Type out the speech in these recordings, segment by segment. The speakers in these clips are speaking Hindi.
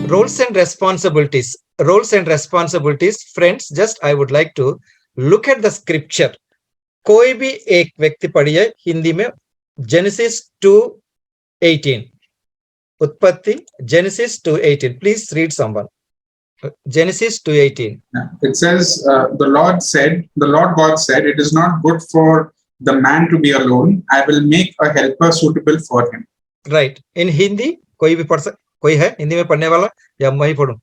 Roles and responsibilities. Roles and responsibilities. Friends, just I would like to look at the scripture. कोई भी एक व्यक्ति पढ़िए हिंदी में जेनेसिस 2:18 उत्पत्ति genesis 2:18 please read someone. Genesis 2:18. It says, the Lord God said, it is not good for the man to be alone. I will make a helper suitable for him. Right. In Hindi, कोई भी पढ़ सक कोई है हिंदी में पढ़ने वाला या मैं ही पढ़ूं?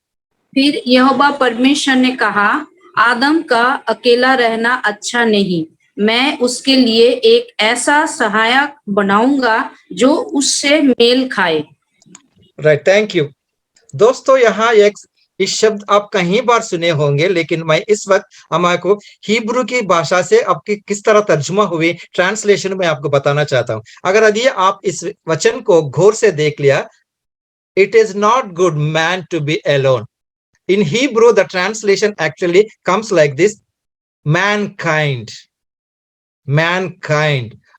फिर यहोवा परमेश्वर ने कहा, आदम का अकेला रहना अच्छा नहीं, मैं उसके लिए एक ऐसा सहायक बनाऊंगा जो उससे मेल खाए. Right. Thank you. दोस्तों यहाँ एक इस शब्द आप कहीं बार सुने होंगे, लेकिन मैं इस वक्त हमारे को हिब्रू की भाषा से आपकी किस तरह तर्जुमा हुई ट्रांसलेशन में आपको बताना चाहता हूं. अगर यदि आप इस वचन को गौर से देख लिया, it is not good man to be alone. In Hebrew, the translation actually comes like this: mankind,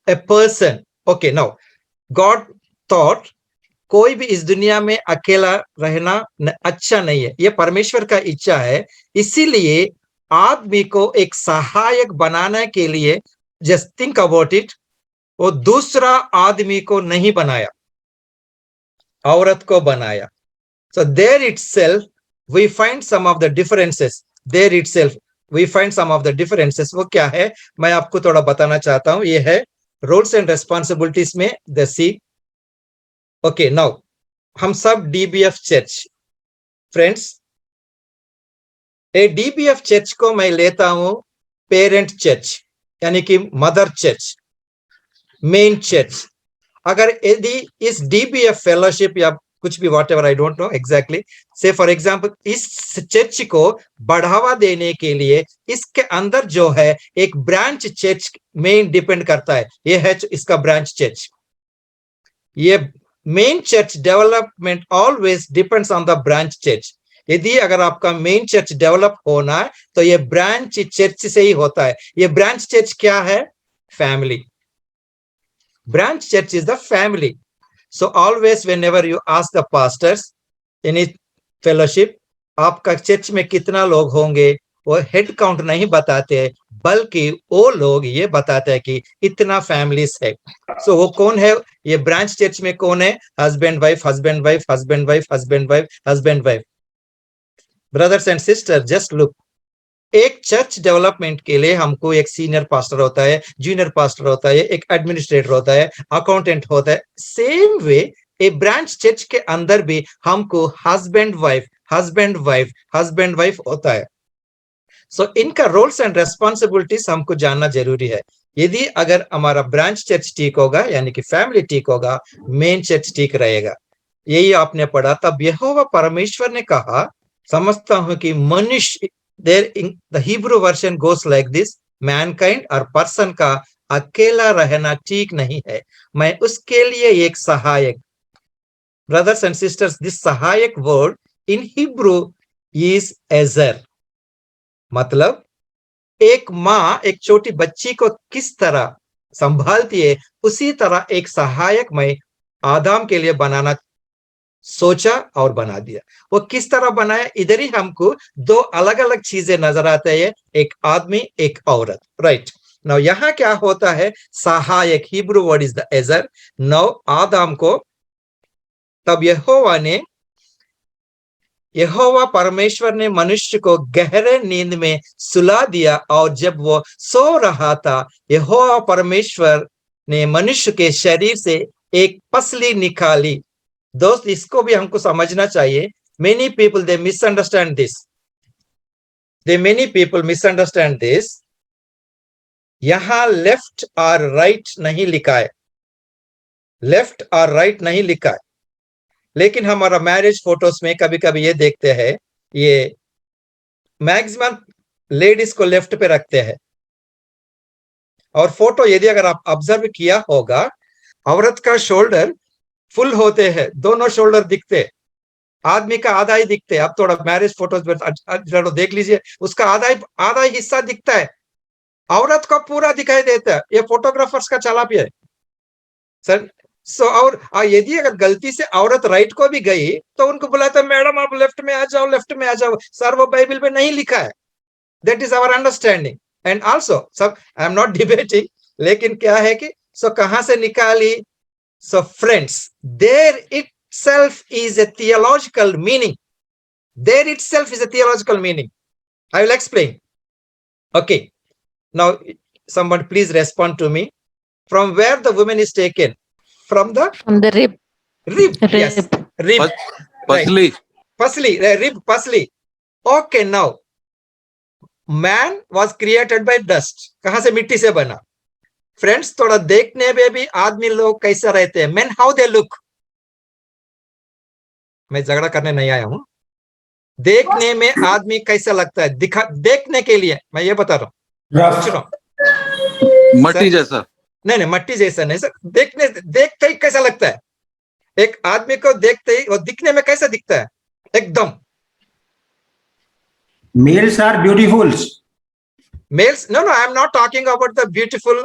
a person. Okay, now God thought कोई भी इस दुनिया में अकेला रहना अच्छा नहीं है, ये परमेश्वर का इच्छा है. इसीलिए आदमी को एक सहायक बनाने के लिए, जस्ट थिंक अबाउट इट, वो दूसरा आदमी को नहीं बनाया, औरत को बनाया. So there itself we find some of the differences. There itself we find some of the differences. वो क्या है मैं आपको थोड़ा बताना चाहता हूं. ये है roles and responsibilities में the C. Okay, now हम सब DBF चर्च फ्रेंड्स, ए DBF चर्च को मैं लेता हूं पेरेंट चर्च, यानी कि मदर चर्च, मेन चर्च. अगर यदि इस DBF फेलोशिप या कुछ भी what ever I don't know exactly, से फॉर एग्जाम्पल इस चर्च को बढ़ावा देने के लिए इसके अंदर जो है एक ब्रांच चर्च मेन डिपेंड करता है. ये है इसका ब्रांच चर्च. ये main church development always depends on the branch church. यदि अगर आपका मेन चर्च डेवलप होना है तो ये ब्रांच चर्च से ही होता है. ये ब्रांच चर्च क्या है? Family. Branch church is the family. So always whenever you ask the pastors in a fellowship, आपका चर्च में कितना लोग होंगे, वो हेड काउंट नहीं बताते, बल्कि वो लोग ये बताते हैं कि इतना फैमिलीज है. सो वो कौन है? ये ब्रांच चर्च में कौन है? Husband wife, husband wife, husband wife, husband wife, husband wife. Brothers and sister, just look, एक चर्च डेवलपमेंट के लिए हमको एक सीनियर पास्टर होता है, जूनियर पास्टर होता है, एक एडमिनिस्ट्रेटर होता है, अकाउंटेंट होता है. सेम वे ए ब्रांच चर्च के अंदर भी हमको husband wife, husband wife, husband wife होता है. सो इनका रोल्स एंड रेस्पॉन्सिबिलिटीज हमको जानना जरूरी है. यदि अगर हमारा ब्रांच चर्च ठीक होगा, यानी कि फैमिली ठीक होगा, मेन चर्च ठीक रहेगा. यही आपने पढ़ा. तब यहोवा परमेश्वर ने कहा, समझता हूं कि मनुष्य, there in the Hebrew version goes like this: mankind और person का अकेला रहना ठीक नहीं है, मैं उसके लिए एक सहायक. Brothers and sisters, this सहायक word in Hebrew is ezer. मतलब एक माँ एक छोटी बच्ची को किस तरह संभालती है, उसी तरह एक सहायक मैं आदम के लिए बनाना सोचा और बना दिया. वो किस तरह बनाया? इधर ही हमको दो अलग अलग चीजें नजर आते हैं, एक आदमी, एक औरत. राइट. नाउ यहाँ क्या होता है? सहायक, Hebrew word is the ezer. Now आदम को तब यहोवा परमेश्वर ने मनुष्य को गहरे नींद में सुला दिया, और जब वो सो रहा था, यहोवा परमेश्वर ने मनुष्य के शरीर से एक पसली निकाली. दोस्त, इसको भी हमको समझना चाहिए. Many people they misunderstand this. Many people misunderstand this. यहाँ लेफ्ट और राइट नहीं लिखा है, लेफ्ट और राइट नहीं लिखा है, लेकिन हमारा मैरिज फोटोज में कभी कभी ये देखते हैं, ये मैक्सिमम लेडीज को लेफ्ट पे रखते हैं. और फोटो यदि अगर आप ऑब्जर्व किया होगा, औरत का शोल्डर फुल होते हैं, दोनों शोल्डर दिखते, आदमी का आधा ही दिखते. आप थोड़ा मैरिज फोटोज में देख लीजिए, उसका आधा ही हिस्सा दिखता है, औरत का पूरा दिखाई देता है. ये फोटोग्राफर्स का चालाकी है. सर, सो और यदि अगर गलती से औरत राइट को भी गई तो उनको बुलाता, मैडम आप लेफ्ट में आ जाओ, लेफ्ट में आ जाओ। सर वो बाइबल में नहीं लिखा है। That is our understanding. And also सब, आई एम नॉट डिबेटिंग, लेकिन क्या है कि सो कहां से निकाली? So friends, there itself is a theological meaning. There itself is a theological meaning. I will explain. Okay, now someone please respond to me. From where the woman is taken? From the rib. rib. Yes, rib. Puzzly. Puzzly, rib, puzzly. Okay, now man was created by dust. कहां से? मिट्टी से बना। फ्रेंड्स, थोड़ा देखने में भी आदमी लोग कैसे रहते हैं? men, how they look? मैं झगड़ा करने नहीं आया हूं। देखने में आदमी कैसा लगता है? देखने के लिए मैं ये बता रहा हूं। मट्टी जैसा? नहीं, मट्टी जैसा नहीं सर। देखते ही कैसा लगता है? एक आदमी को देखते ही वो दिखने में कैसा दिखता है? एकदम। Males are beautiful. Males, no, I am not talking about the beautiful.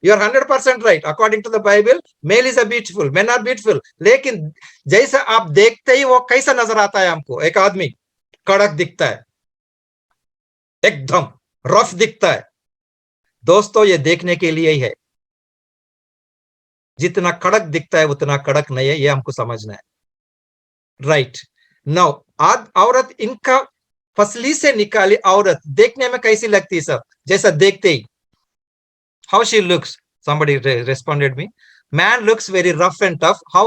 You are 100% right. According to the Bible, male is a beautiful, men are beautiful. लेकिन जैसा आप देखते ही वो कैसा नजर आता है हमको? एक आदमी कड़क दिखता है, एकदम रफ दिखता है। दोस्तों, ये देखने के लिए ही है। जितना कड़क दिखता है उतना कड़क नहीं है, ये हमको समझना है। राइट नाउ, औरत इनका फसली से निकाली औरत देखने में कैसी लगती है सर? जैसा देखते ही, how she looks? somebody responded me. Man looks very rough and tough. How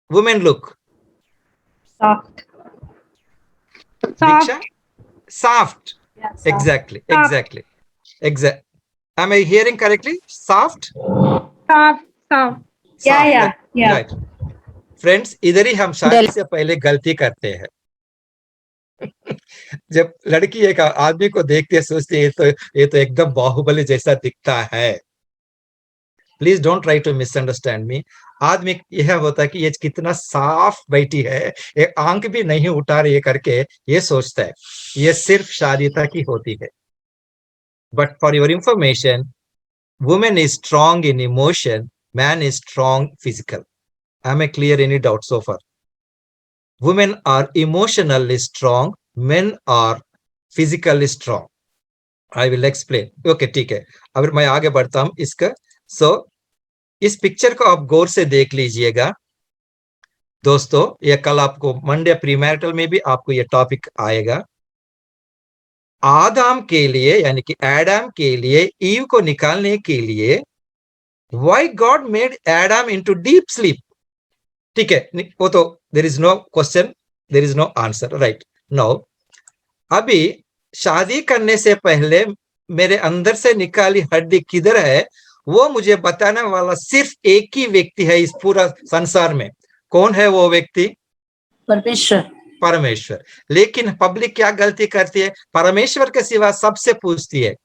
women look? Soft. Diksha? Soft. Yeah, soft. Exactly. Am I hearing correctly? Soft. Yeah. Right. Friends, इधर ही हम शादी से पहले गलती करते हैं। जब लड़की एक आदमी को देखती है, सोचती है ये तो एकदम बाहुबली जैसा दिखता है। Please don't try to misunderstand me. आदमी यह होता है कि ये कितना साफ बैठी है, एक आंख भी नहीं उठा रही है करके ये सोचता है। ये सिर्फ शादीता की होती है। But for your information, women is strong in emotion, man is strong physical. Am I clear? Any doubt so far? Women are emotionally strong, men are physically strong. I will explain. Okay, ठीक है। अब मैं आगे बढ़ता हूं इसका। So, इस पिक्चर को आप गौर से देख लीजिएगा दोस्तों। ये कल आपको मंडे प्रीमैरिटल में भी आपको ये टॉपिक आएगा। आदम के लिए, यानी कि एडम के लिए ईव को निकालने के लिए why God made Adam into deep sleep? ठीक है, वो तो there is no question, there is no answer. Right now, अभी शादी करने से पहले मेरे अंदर से निकाली हड्डी किधर है, वो मुझे बताने वाला सिर्फ एक ही व्यक्ति है इस पूरा संसार में। कौन है वो व्यक्ति? परमेश्वर। लेकिन पब्लिक क्या गलती करती है? परमेश्वर के सिवा सबसे पूछती है,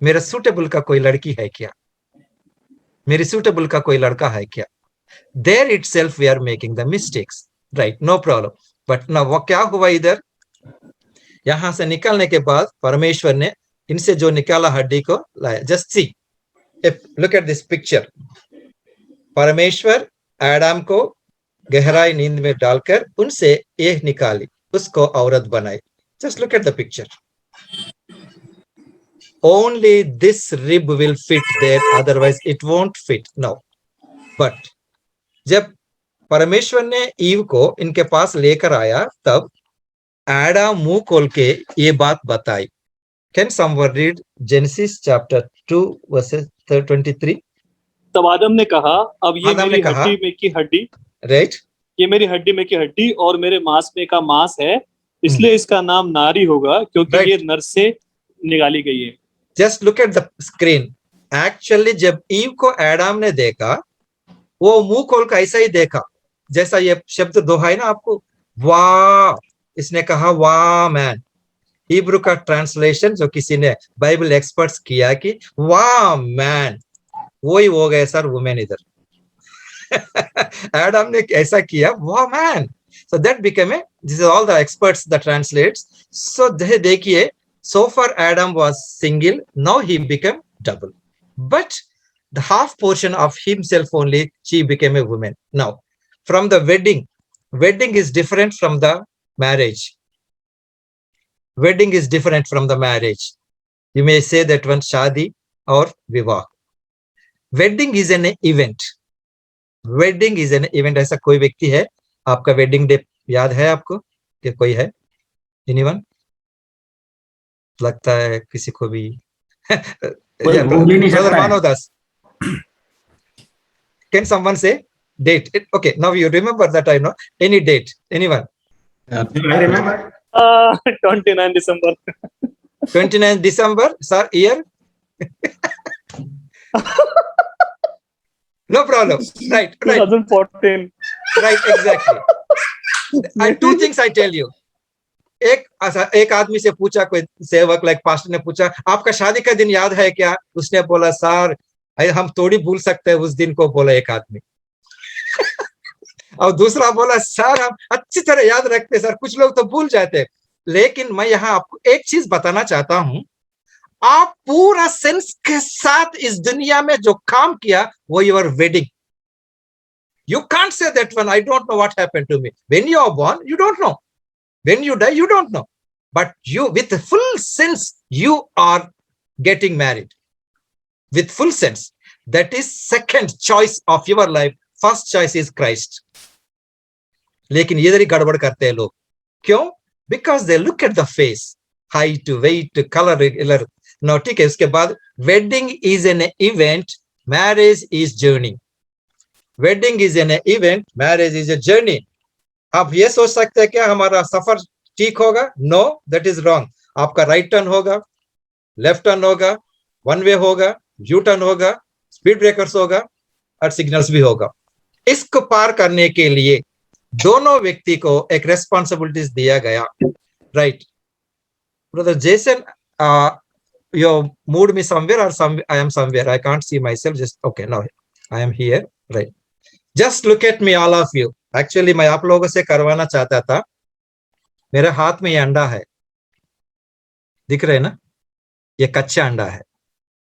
मेरा सूटेबल का कोई लड़की है क्या? मेरी सूटेबल का कोई लड़का है क्या? There itself we are making the mistakes, right? No problem. But now वो क्या हुआ इधर? यहां से निकालने के बाद परमेश्वर ने इनसे जो निकाला हड्डी को लाया। Just see, look at this picture. परमेश्वर आदम को गहराई नींद में डालकर उनसे ये निकाली, उसको औरत बनाई। Just look at the picture. Only this rib will fit there, otherwise it won't fit. No. But जब परमेश्वर ने ईव को इनके पास लेकर आया, तब आदम मुंह खोल के ये बात बताई। Can someone read Genesis chapter 2 verses 23? तब आदम ने कहा, अब ये मेरी हड्डी में की हड्डी, राइट, ये मेरी हड्डी में की हड्डी और मेरे मांस में का मांस है, इसलिए इसका नाम नारी होगा, क्योंकि ये नर से निकाली गई है। Just look at the screen. Actually, जब ईव को आदम ने देखा, वो मुंह खोल कर ऐसा ही देखा, जैसा ये शब्द दोहाई ना आपको, वाह। इसने कहा वाह मैन। हिब्रू का ट्रांसलेशन जो किसी ने बाइबल एक्सपर्ट्स किया कि वाह मैन, वही हो गए सर वुमेन इधर। आदम ने ऐसा किया, वाह man. So that became this is all the experts that translates. So देखिए, so far Adam was single, now he became double. But the half portion of himself only, she became a woman. Now, from the wedding is different from the marriage. Wedding is different from the marriage. You may say that one shadi or vivah. Wedding is an event. Wedding is an event. ऐसा कोई व्यक्ति है आपका wedding day याद है आपको कि कोई है? Anyone? लगता है किसी को भी Brother Manodas. Can someone say date? Okay, now you remember that I know. Any date? Anyone? I remember. 29 December. 29 December, sir, year? No problem. Right. 2014. Right, exactly. And two things I tell you. एक आदमी से पूछा, कोई सेवक लाइक पास्टर ने पूछा, आपका शादी का दिन याद है क्या? उसने बोला, सर हम थोड़ी भूल सकते हैं उस दिन को, बोला एक आदमी। और दूसरा बोला, सर हम अच्छी तरह याद रखते सर, कुछ लोग तो भूल जाते हैं। लेकिन मैं यहाँ आपको एक चीज बताना चाहता हूं, आप पूरा सेंस के साथ इस दुनिया में जो काम किया वो your wedding. You can't say that one, I don't know what happened to me. When you are born you don't know, when you die you don't know, but you with full sense you are getting married with full sense. That is second choice of your life. First choice is Christ. लेकिन इधर ही गड़बड़ करते हैं लोग। क्यों? Because they look at the face, height, weight, color, no, ठीक है। उसके बाद wedding is an event, marriage is journey. Wedding is an event, marriage is a journey. आप ये सोच सकते हैं क्या हमारा सफर ठीक होगा? No, that is wrong. आपका राइट टर्न होगा, लेफ्ट टर्न होगा, वन वे होगा, यू टर्न होगा, स्पीड ब्रेकर्स होगा और सिग्नल्स भी होगा। इसको पार करने के लिए दोनों व्यक्ति को एक रेस्पॉन्सिबिलिटीज दिया गया। Right brother Jason, you moved me somewhere or I am somewhere, I can't see myself, just okay, now I am here, right? Just look at me, all of you. Actually मैं आप लोगों से करवाना चाहता था, मेरे हाथ में ये अंडा है, दिख रहे ना? ये कच्चा अंडा है,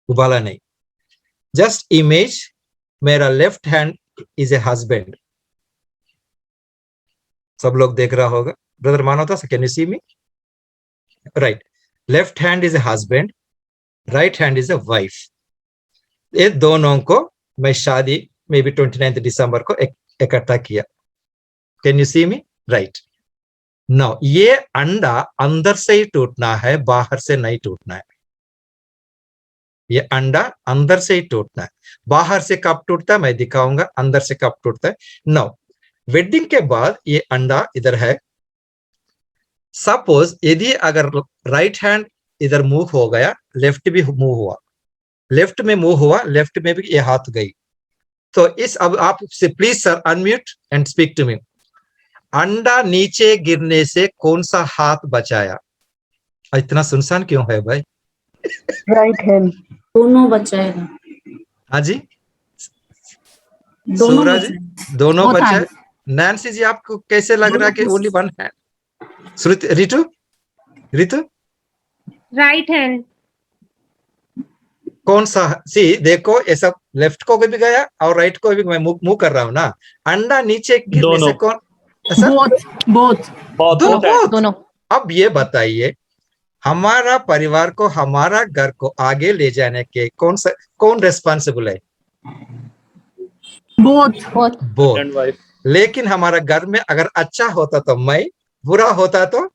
उबाला नहीं। जस्ट इमेज, मेरा left hand is a husband. सब लोग देख रहा होगा। ब्रदर मानो था, can you see me? Right, left hand is a husband, right hand is a wife. ये दोनों को मैं शादी में भी 29 दिसंबर को इकट्ठा किया। Can you see me? Right. Now ये अंडा अंदर से ही टूटना है, बाहर से नहीं टूटना है। ये अंडा अंदर से ही टूटना है, बाहर से कब टूटता है मैं दिखाऊंगा, अंदर से कब टूटता है। नाउ वेडिंग के बाद ये अंडा इधर है। सपोज यदि अगर राइट हैंड इधर मूव हो गया, लेफ्ट भी मूव हुआ, लेफ्ट में मूव हुआ, लेफ्ट में भी ये हाथ गई, तो इस अब आप से please sir unmute and speak to me. अंडा नीचे गिरने से कौन सा हाथ बचाया? इतना सुनसान क्यों है भाई? Right hand. दोनों बचाएगा। हाँ जी, दोनों सूरज, बचाएगा। दोनों Both बचाए। hands. नैन्सी जी आपको कैसे लग रहा है कि ओनली वन हैंड? श्रुति, रितु, रितु राइट हैंड। कौन सा? सी देखो, ये सब लेफ्ट को भी गया और राइट को भी, मैं मुंह कर रहा हूं ना। अंडा नीचे गिरने से कौन? बोथ। दोनों। अब ये बताइए, हमारा परिवार को, हमारा घर को आगे ले जाने के कौन रेस्पॉन्सिबल है? बोथ। लेकिन हमारा घर में अगर अच्छा होता तो मैं, बुरा होता तो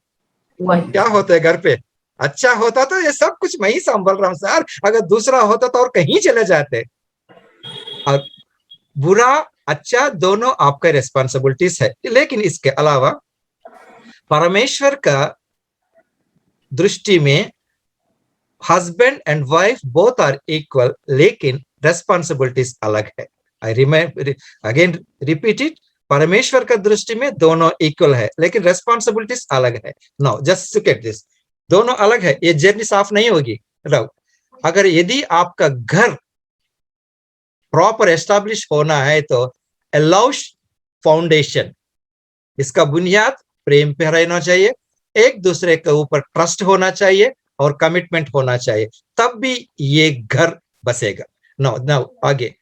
क्या होता है घर पे? अच्छा होता तो ये सब कुछ मैं ही संभाल रहा हूं सर, अगर दूसरा होता तो और कहीं चले जाते। और बुरा अच्छा दोनों आपका रेस्पॉन्सिबिलिटीज है। लेकिन इसके अलावा परमेश्वर का दृष्टि में husband and wife both are equal, लेकिन रेस्पॉन्सिबिलिटीज अलग है। आई अगेन रिपीट इट, परमेश्वर का दृष्टि में दोनों इक्वल है, लेकिन रेस्पॉन्सिबिलिटीज अलग है। Now just look at this, दोनों अलग है, ये जर्नी साफ नहीं होगी। अगर यदि आपका घर प्रॉपर एस्टैब्लिश होना है तो अलाउश फाउंडेशन, इसका बुनियाद प्रेम पे रहना चाहिए, एक दूसरे के ऊपर ट्रस्ट होना चाहिए और कमिटमेंट होना चाहिए, तब भी ये घर बसेगा। नो आगे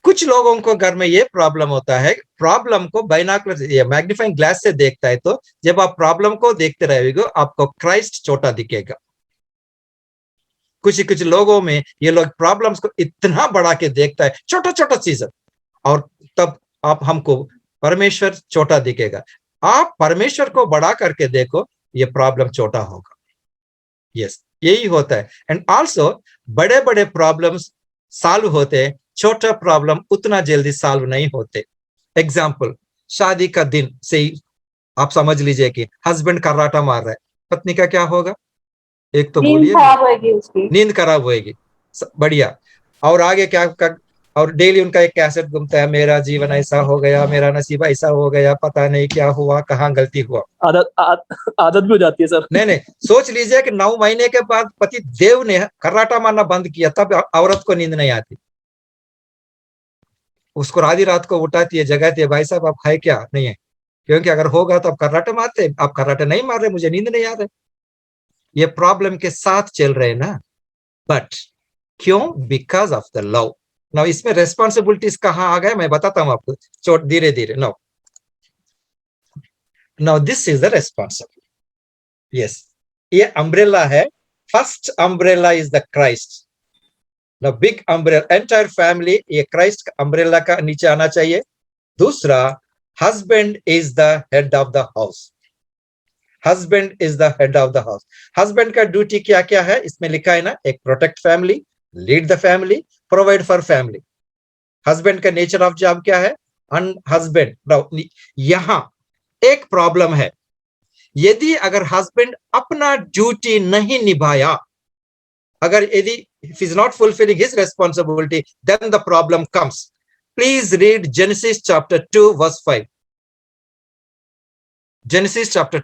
कुछ लोगों को घर में ये प्रॉब्लम होता है, प्रॉब्लम को बाइनोकुलर या मैग्नीफाइंग ग्लास से देखता है, तो जब आप प्रॉब्लम को देखते रहेंगे आपको क्राइस्ट छोटा दिखेगा। कुछ लोगों में ये लोग प्रॉब्लम्स को इतना बड़ा के देखता है, छोटा छोटा चीज, और तब आप हमको परमेश्वर छोटा दिखेगा। आप परमेश्वर को बड़ा करके देखो, ये प्रॉब्लम छोटा होगा। यस, यही होता है। एंड आल्सो बड़े बड़े प्रॉब्लम्स सॉल्व होते हैं, छोटा प्रॉब्लम उतना जल्दी सॉल्व नहीं होते। एग्जाम्पल, शादी का दिन से ही आप समझ लीजिए कि हस्बैंड कराटा मार रहा है, पत्नी का क्या होगा? एक तो बोलिए, नींद खराब होगी। बढ़िया। और आगे क्या और डेली उनका एक कैसेट घूमता है, मेरा जीवन ऐसा हो गया, मेरा नसीब ऐसा हो गया, पता नहीं क्या हुआ, कहाँ गलती हुआ। आदत भी हो जाती है सर। नहीं, सोच लीजिए कि 9 महीने के बाद पति देव ने कराटा मारना बंद किया, तब औरत को नींद नहीं आती। उसको आधी रात को उठाती है, जगाती है, भाई साहब आप खाए क्या? नहीं है, क्योंकि अगर होगा तो आप कराटे मारते, आप कराटे नहीं मार रहे, मुझे नींद नहीं आ रही। ये प्रॉब्लम के साथ चल रहे ना, बट क्यों? Because of the love. Now इसमें रेस्पॉन्सिबिलिटीज कहाँ आ गए मैं बताता हूं आपको धीरे धीरे। Now this is the responsibility. Yes, ये अम्ब्रेला है। First umbrella is the Christ, the big umbrella, entire family ये क्राइस्ट अम्ब्रेला का नीचे आना चाहिए। दूसरा, husband is the head of the house. Husband is the head of the house. Husband का ड्यूटी क्या क्या है इसमें लिखा है ना, एक protect family, lead the family, provide for family. Husband का नेचर ऑफ जॉब क्या है? हस्बैंड, यहां एक प्रॉब्लम है, यदि अगर हस्बैंड अपना ड्यूटी नहीं निभाया, अगर यदि if is not fulfilling his responsibility, then the problem comes. Please read Genesis chapter 2 verse 5। Genesis chapter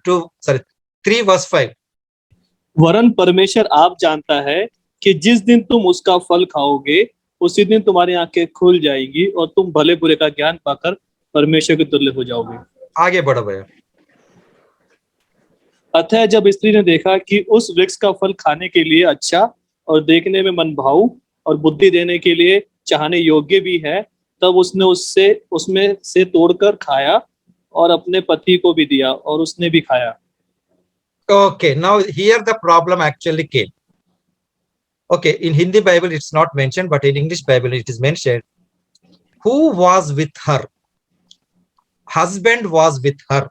3 verse 5। वरन परमेश्वर आप जानता है कि जिस दिन तुम उसका फल खाओगे उसी दिन तुम्हारी आंखें खुल जाएगी और तुम भले बुरे का ज्ञान पाकर परमेश्वर के तुल्य हो जाओगे। आगे बढ़ो भैया। अतः जब स्त्री ने देखा कि उस वृक्ष का फल खाने के लिए अच्छा और देखने में मनभाऊ और बुद्धि देने के लिए चाहने योग्य भी है, तब उसने उसमें से तोड़कर खाया और अपने पति को भी दिया और उसने भी खाया। Okay, now here the problem actually came. Okay, in Hindi Bible it's not mentioned, but in English Bible it is mentioned. Who was with her? Husband was with her.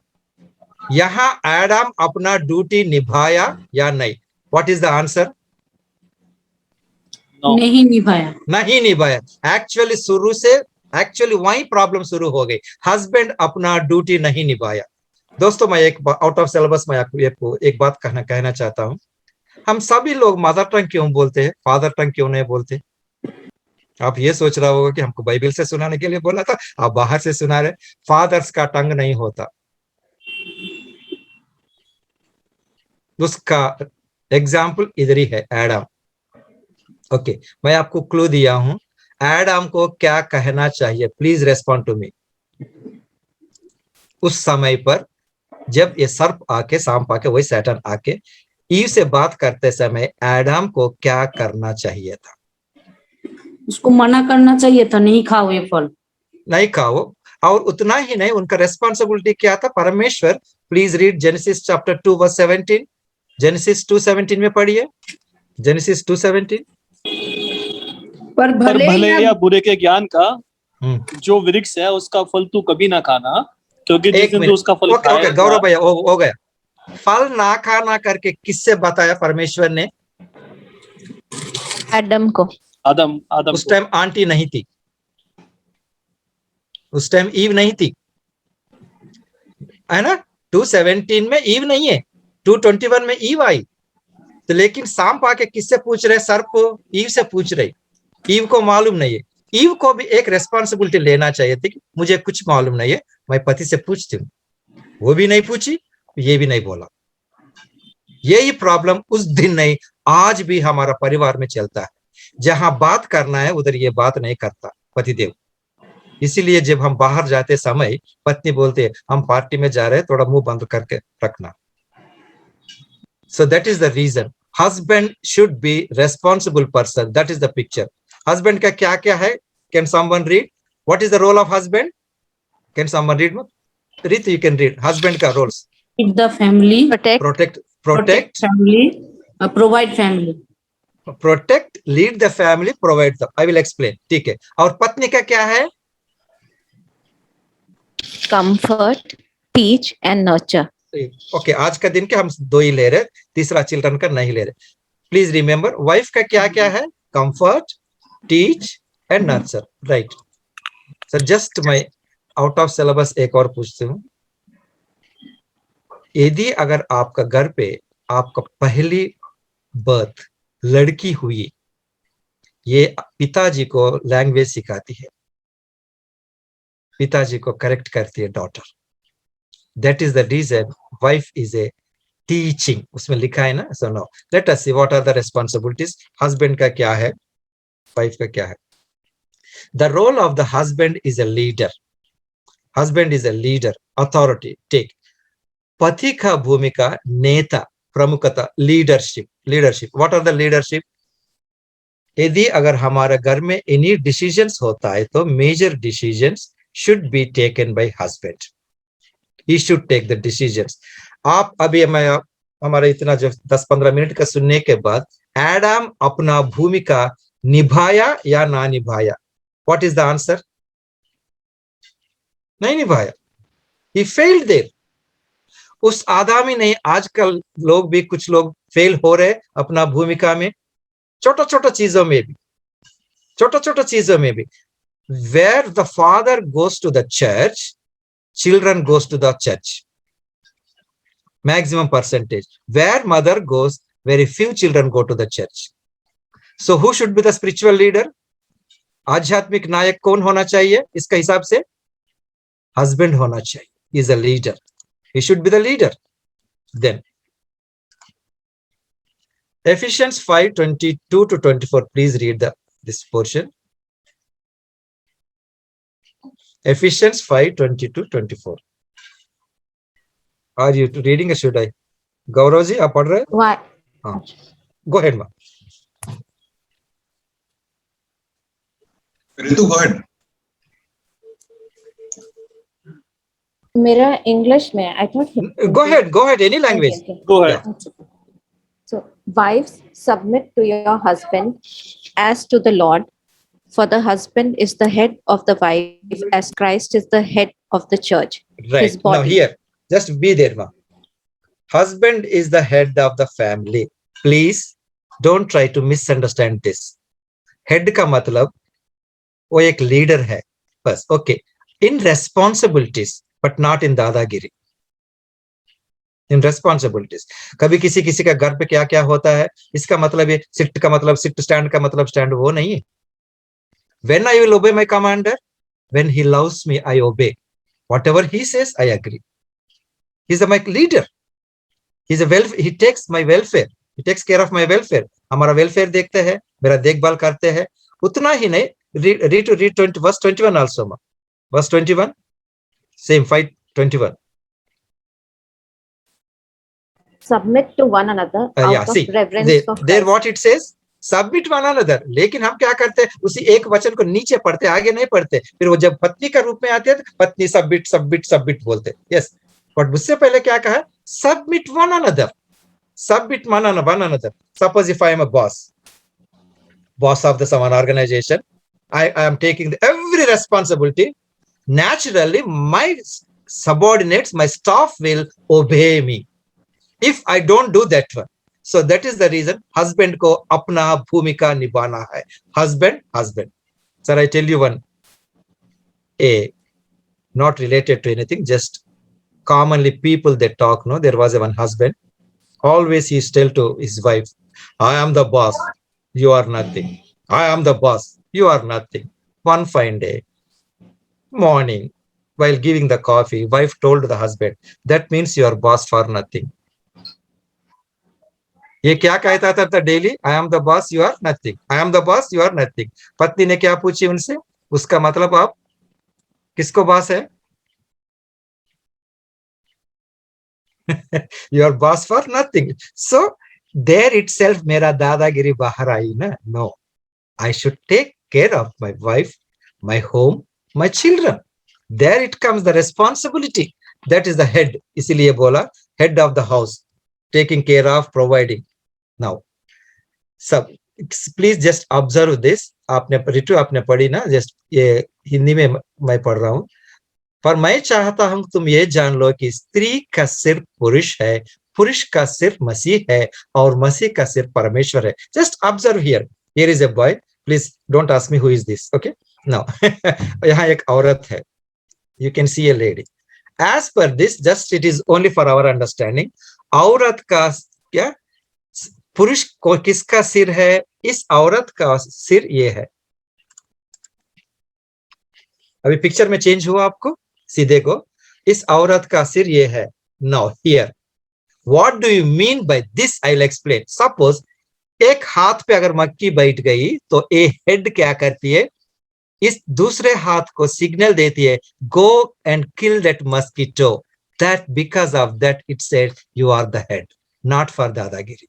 यहाँ एडम अपना ड्यूटी निभाया या नहीं? What is the answer? No. नहीं निभाया। नहीं निभाया। एक्चुअली वही प्रॉब्लम शुरू हो गई, हस्बैंड अपना ड्यूटी नहीं निभाया। दोस्तों, मैं एक आउट ऑफ सिलेबस में आपको एक बात कहना चाहता हूं। हम सभी लोग मदर टंग क्यों बोलते हैं, फादर टंग क्यों नहीं बोलते? आप ये सोच रहा होगा कि हमको बाइबल से सुनाने के लिए बोला था, आप बाहर से सुना रहे। फादर्स का टंग नहीं होता। उसका एग्जाम्पल इधर ही है, एडम। ओके, मैं आपको क्लू दिया हूं। एडम को क्या कहना चाहिए? Please respond to me. उस समय पर जब ये सर्प आके, सांप आके, वही सैटन आके ईव से बात करते समय एडम को क्या करना चाहिए था? उसको मना करना चाहिए था, नहीं खाओ ये फल, नहीं खाओ। और उतना ही नहीं, उनका रेस्पॉन्सिबिलिटी क्या था? परमेश्वर, please read Genesis chapter 2 verse 17। Genesis 2:17 में पढ़िए। जेनेसिस 2:17। पर भले या बुरे के ज्ञान का जो वृक्ष है उसका फल तू कभी ना खाना, क्योंकि जिस दिन तू उसका फल खाएगा। गौरव भैया हो गया। फल ना खाना करके किससे बताया परमेश्वर ने? एडम को। आदम उस टाइम आंटी नहीं थी, उस टाइम ईव नहीं थी, है ना? 2:17 में ईव नहीं है, 2:21 में ईव आई। तो लेकिन सांप आके किससे पूछ रहे? सर्प को, ईव से पूछ रहे। ईव को मालूम नहीं है। ईव को भी एक रेस्पॉन्सिबिलिटी लेना चाहिए थी कि मुझे कुछ मालूम नहीं है, मैं पति से पूछती हूँ। वो भी नहीं पूछी, ये भी नहीं बोला। यही प्रॉब्लम उस दिन नहीं, आज भी हमारा परिवार में चलता है। जहां बात करना है उधर ये बात नहीं करता पतिदेव। इसीलिए जब हम बाहर जाते समय पत्नी बोलते हैं हम पार्टी में जा रहे हैं, थोड़ा मुंह बंद करके रखना। So that is the reason. Husband should be responsible person. That is the picture. Husband का क्या क्या है? Can someone read? What is the role of husband? Can someone read? Reet, you can read. Husband का roles. Lead the family, Protect. Protect, family, provide family. Protect, lead the family, provide the. I will explain. ठीक है. और पत्नी का क्या है? Comfort, teach and nurture. Okay, आज का दिन के हम 2 ही ले रहे, तीसरा चिल्ड्रन का नहीं ले रहे. प्लीज रिमेंबर, वाइफ का क्या क्या है? Comfort, teach and nurture. Right sir. Just मैं आउट ऑफ सिलेबस एक और पूछती हूँ. यदि अगर आपका घर पे आपका पहली बर्थ लड़की हुई, ये पिताजी को लैंग्वेज सिखाती है, पिताजी को करेक्ट करती है daughter. That is the reason wife is a teaching. उसमें लिखा है ना. So no, let us see what are the responsibilities. Husband का क्या है, वाइफ का क्या है? The role of the husband is a leader. Husband is a leader, authority. Take. पति का भूमिका नेता, प्रमुखता, leadership. Leadership, what are the leadership? यदि अगर हमारे घर में एनी डिसीजंस होता है तो major decisions should be taken by husband. He should take the decisions. आप अभी हमारा इतना जो 10-15 मिनट का सुनने के बाद एडम अपना भूमिका निभाया या ना निभाया? What is the answer? नहीं निभाया. He failed there. उस आदमी नहीं. आजकल लोग भी, कुछ लोग फेल हो रहे अपना भूमिका में, छोटा छोटा चीजों में भी, छोटा छोटा चीजों में भी. Where the father goes to the church, children goes to the church. Maximum percentage. Where mother goes, very few children go to the church. So who should be the spiritual leader? आध्यात्मिक नायक कौन होना चाहिए इसका हिसाब से? हस्बैंड होना चाहिए. He is a leader. He should be the leader. Then Ephesians 5:22 to 24. Please read this portion. Ephesians 5:22-24. Are you reading or should I? Gaurav ji, आप पढ़ रहे हैं? Why? हाँ. Go ahead, ma. Ritu, go ahead. मेरा English में, I thought. Go ahead, any language. Okay. Go ahead. So, wives, submit to your husband as to the Lord, for the husband is the head of the wife, as Christ is the head of the church, Right. his body. Now here, just be there, ma. Husband is the head of the family. Please don't try to misunderstand this. Head का मतलब वो एक लीडर है बस. Okay. In responsibilities, but not in दादागिरी. In responsibilities. कभी किसी का घर पे क्या क्या होता है, इसका मतलब ये सिट का मतलब सिट, स्टैंड का मतलब स्टैंड, वो नहीं है. When I will obey my commander? When he loves me, I obey. Whatever he says, I agree. He's my leader. He takes my welfare. He takes care of my welfare. हमारा welfare देखते हैं, मेरा देखभाल करते हैं. उतना ही नहीं. Read 20, verse 21 also. Ma. Verse 21. Same 5:21. Submit to one another out Yeah, of see, reverence there, of there Christ. what it says? Submit one another. लेकिन हम क्या करते हैं, उसी एक वचन को नीचे पढ़ते, आगे नहीं पढ़ते. फिर वो जब पत्नी का रूप में आते हैं तो पत्नी सबमिट बोलते. यस, बट उससे पहले क्या कहा? Submit one another. Submit one another. Suppose if I am a boss of the someone organization, I am taking every responsibility. Naturally, my subordinates, my staff will obey me. If I don't do that one, so that is the reason husband को अपना भूमिका निभाना है. Husband. Sir, I tell you one, not related to anything, just commonly people they talk. No, there was one husband. Always he tell to his wife, "I am the boss. You are nothing. I am the boss. You are nothing." One fine day, morning, while giving the coffee, wife told the husband, "That means you are boss for nothing." ये क्या कहता था daily? I am the boss, you are nothing. I am the boss, you are nothing. पत्नी ने क्या पूछी उनसे? उसका मतलब आप किसको बॉस है? You are boss for nothing. So there itself मेरा दादागिरी बाहर आई ना. No, I should take care of my wife, my home, my children. There it comes the responsibility. That is the head. इसीलिए बोला head of the house, taking care of, providing. Now, सब प्लीज जस्ट ऑब्जर्व दिस. आपने रिटू आपने पढ़ी ना, जस्ट ये हिंदी में मैं पढ़ रहा हूं. पर मैं चाहता हूं तुम ये जान लो कि स्त्री का सिर पुरुष है, पुरुष का सिर मसीह है और मसीह का सिर परमेश्वर है. Just observe here. Here is a boy. Please don't ask me who is this. Okay, now यहाँ एक औरत है. You can see a lady. As per this, just it is only for our understanding. औरत का क्या, पुरुष को किसका सिर है? इस औरत का सिर ये है. अभी पिक्चर में चेंज हुआ आपको, सीधे को. इस औरत का सिर ये है. Now here what do you mean by this? I will explain. Suppose एक हाथ पे अगर मक्खी बैठ गई तो ए हेड क्या करती है? इस दूसरे हाथ को सिग्नल देती है, go and kill that mosquito. That because of that it said you are the head, not for दादागिरी.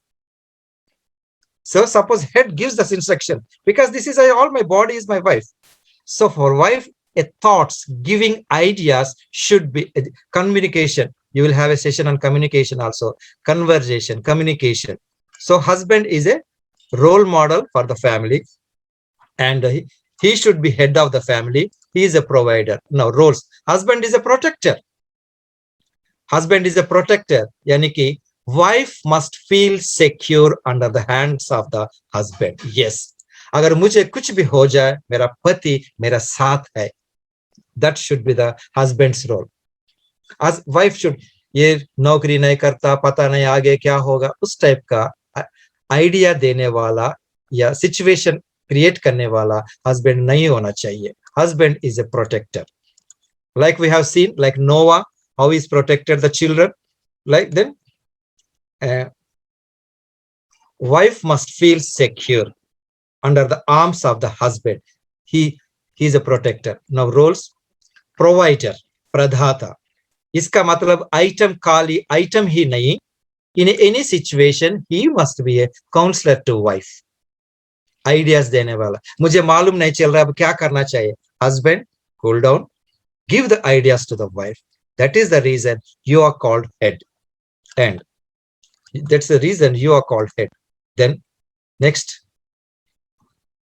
So suppose head gives this instruction, because this is all my body is my wife. So for wife, a thoughts, giving ideas should be communication. You will have a session on communication also. Conversation, communication. So husband is a role model for the family, and he should be head of the family. He is a provider. Now roles. Husband is a protector. Husband is a protector. यानी कि wife must feel secure under the hands of the husband. Yes, अगर मुझे कुछ भी हो जाए, मेरा पति मेरा साथ है. That should be the husband's role. As wife should, ये नौकरी नहीं करता, पता नहीं आगे क्या होगा, उस टाइप का आइडिया देने वाला या सिचुएशन क्रिएट करने वाला हस्बैंड नहीं होना चाहिए. Husband is a protector. Like we have seen, like Noah, how he protected the children. Like then wife must feel secure under the arms of the husband. He is a protector. Now roles. Provider, pradhata. इसका मतलब आइटम खाली आइटम ही नहीं. In any situation he must be a counselor to wife. Ideas देने वाला. मुझे मालूम नहीं चल रहा अब क्या करना चाहिए. Husband, cool down, give the ideas to the wife. That is the reason you are called head, and that's the reason you are called head. Then next,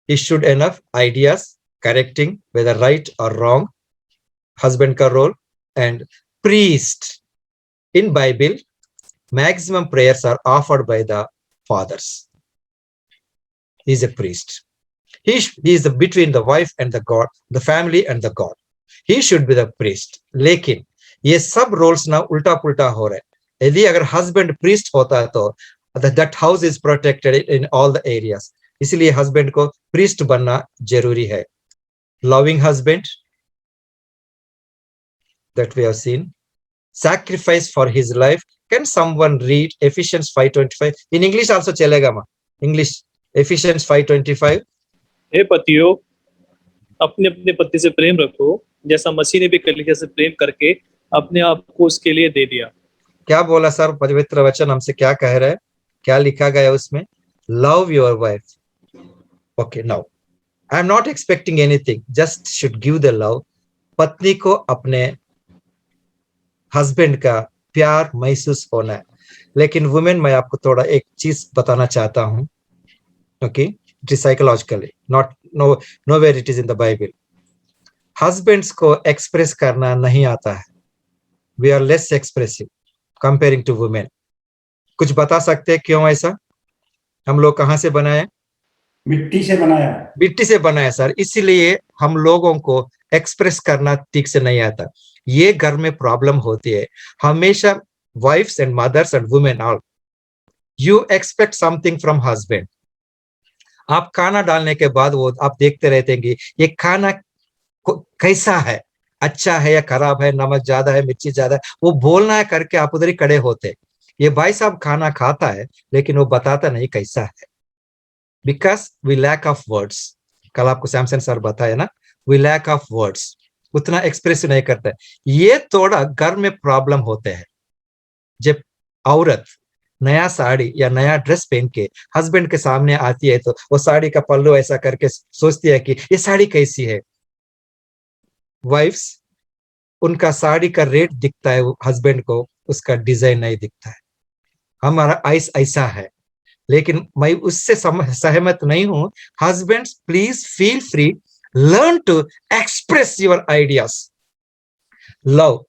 he should enough ideas correcting whether right or wrong. Husband ka role. And priest. In Bible, maximum prayers are offered by the fathers. He is a priest. He is between the wife and the God, the family and the God. He should be the priest. लेकिन ये सब roles ना उल्टा पुल्टा हो रहे. यदि अगर हस्बैंड प्रीस्ट होता है तो that house is protected in all the areas. इसलिए हस्बैंड को प्रीस्ट बनना जरूरी है. Loving husband, that we have seen. Sacrifice for his life. Can someone read Ephesians 5:25? In English also चलेगा मा. English efficiency 5:25. हे पतियों, अपने अपने पति से प्रेम रखो, जैसा मसीह ने भी कलीसिया से प्रेम करके अपने आप को उसके लिए दे दिया. क्या बोला सर? पवित्र वचन हमसे क्या कह रहा है? क्या लिखा गया उसमें? Love your wife. Okay, now I am not expecting anything, just should give the love. पत्नी को अपने हस्बैंड का प्यार महसूस होना है. लेकिन वुमेन, मैं आपको थोड़ा एक चीज बताना चाहता हूं. Okay, it is psychologically, not nowhere it is in the Bible. Husbands को एक्सप्रेस करना नहीं आता है. We are less expressive comparing to women. कुछ बता सकते हैं क्यों ऐसा? हम लोग कहाँ से बनाए? मिट्टी से बनाया. मिट्टी से बनाया सर. इसीलिए हम लोगों को एक्सप्रेस करना ठीक से नहीं आता. ये घर में प्रॉब्लम होती है हमेशा. Wives and mothers and women all, you expect something from husband. आप खाना डालने के बाद वो आप देखते रहते हैं कि ये खाना कैसा है, अच्छा है या खराब है, नमक ज्यादा है, मिर्ची ज्यादा है. वो बोलना है करके आप उधर ही खड़े होते. ये भाई साहब खाना खाता है लेकिन वो बताता नहीं कैसा है. Because we lack of words. कल आपको सैमसन सर बताया ना, वी लैक ऑफ वर्ड्स. उतना एक्सप्रेस नहीं करता है. ये थोड़ा घर में प्रॉब्लम होते हैं. जब औरत नया साड़ी या नया ड्रेस पहन के हस्बैंड के सामने आती है तो वो साड़ी का पल्लू ऐसा करके सोचती है कि ये साड़ी कैसी है। वाइफ्स, उनका साड़ी का रेट दिखता है हस्बैंड को, उसका डिजाइन नहीं दिखता है। हमारा आइस ऐसा है, लेकिन मैं उससे सहमत नहीं हूं। Husbands, please feel free, learn to express your ideas, love.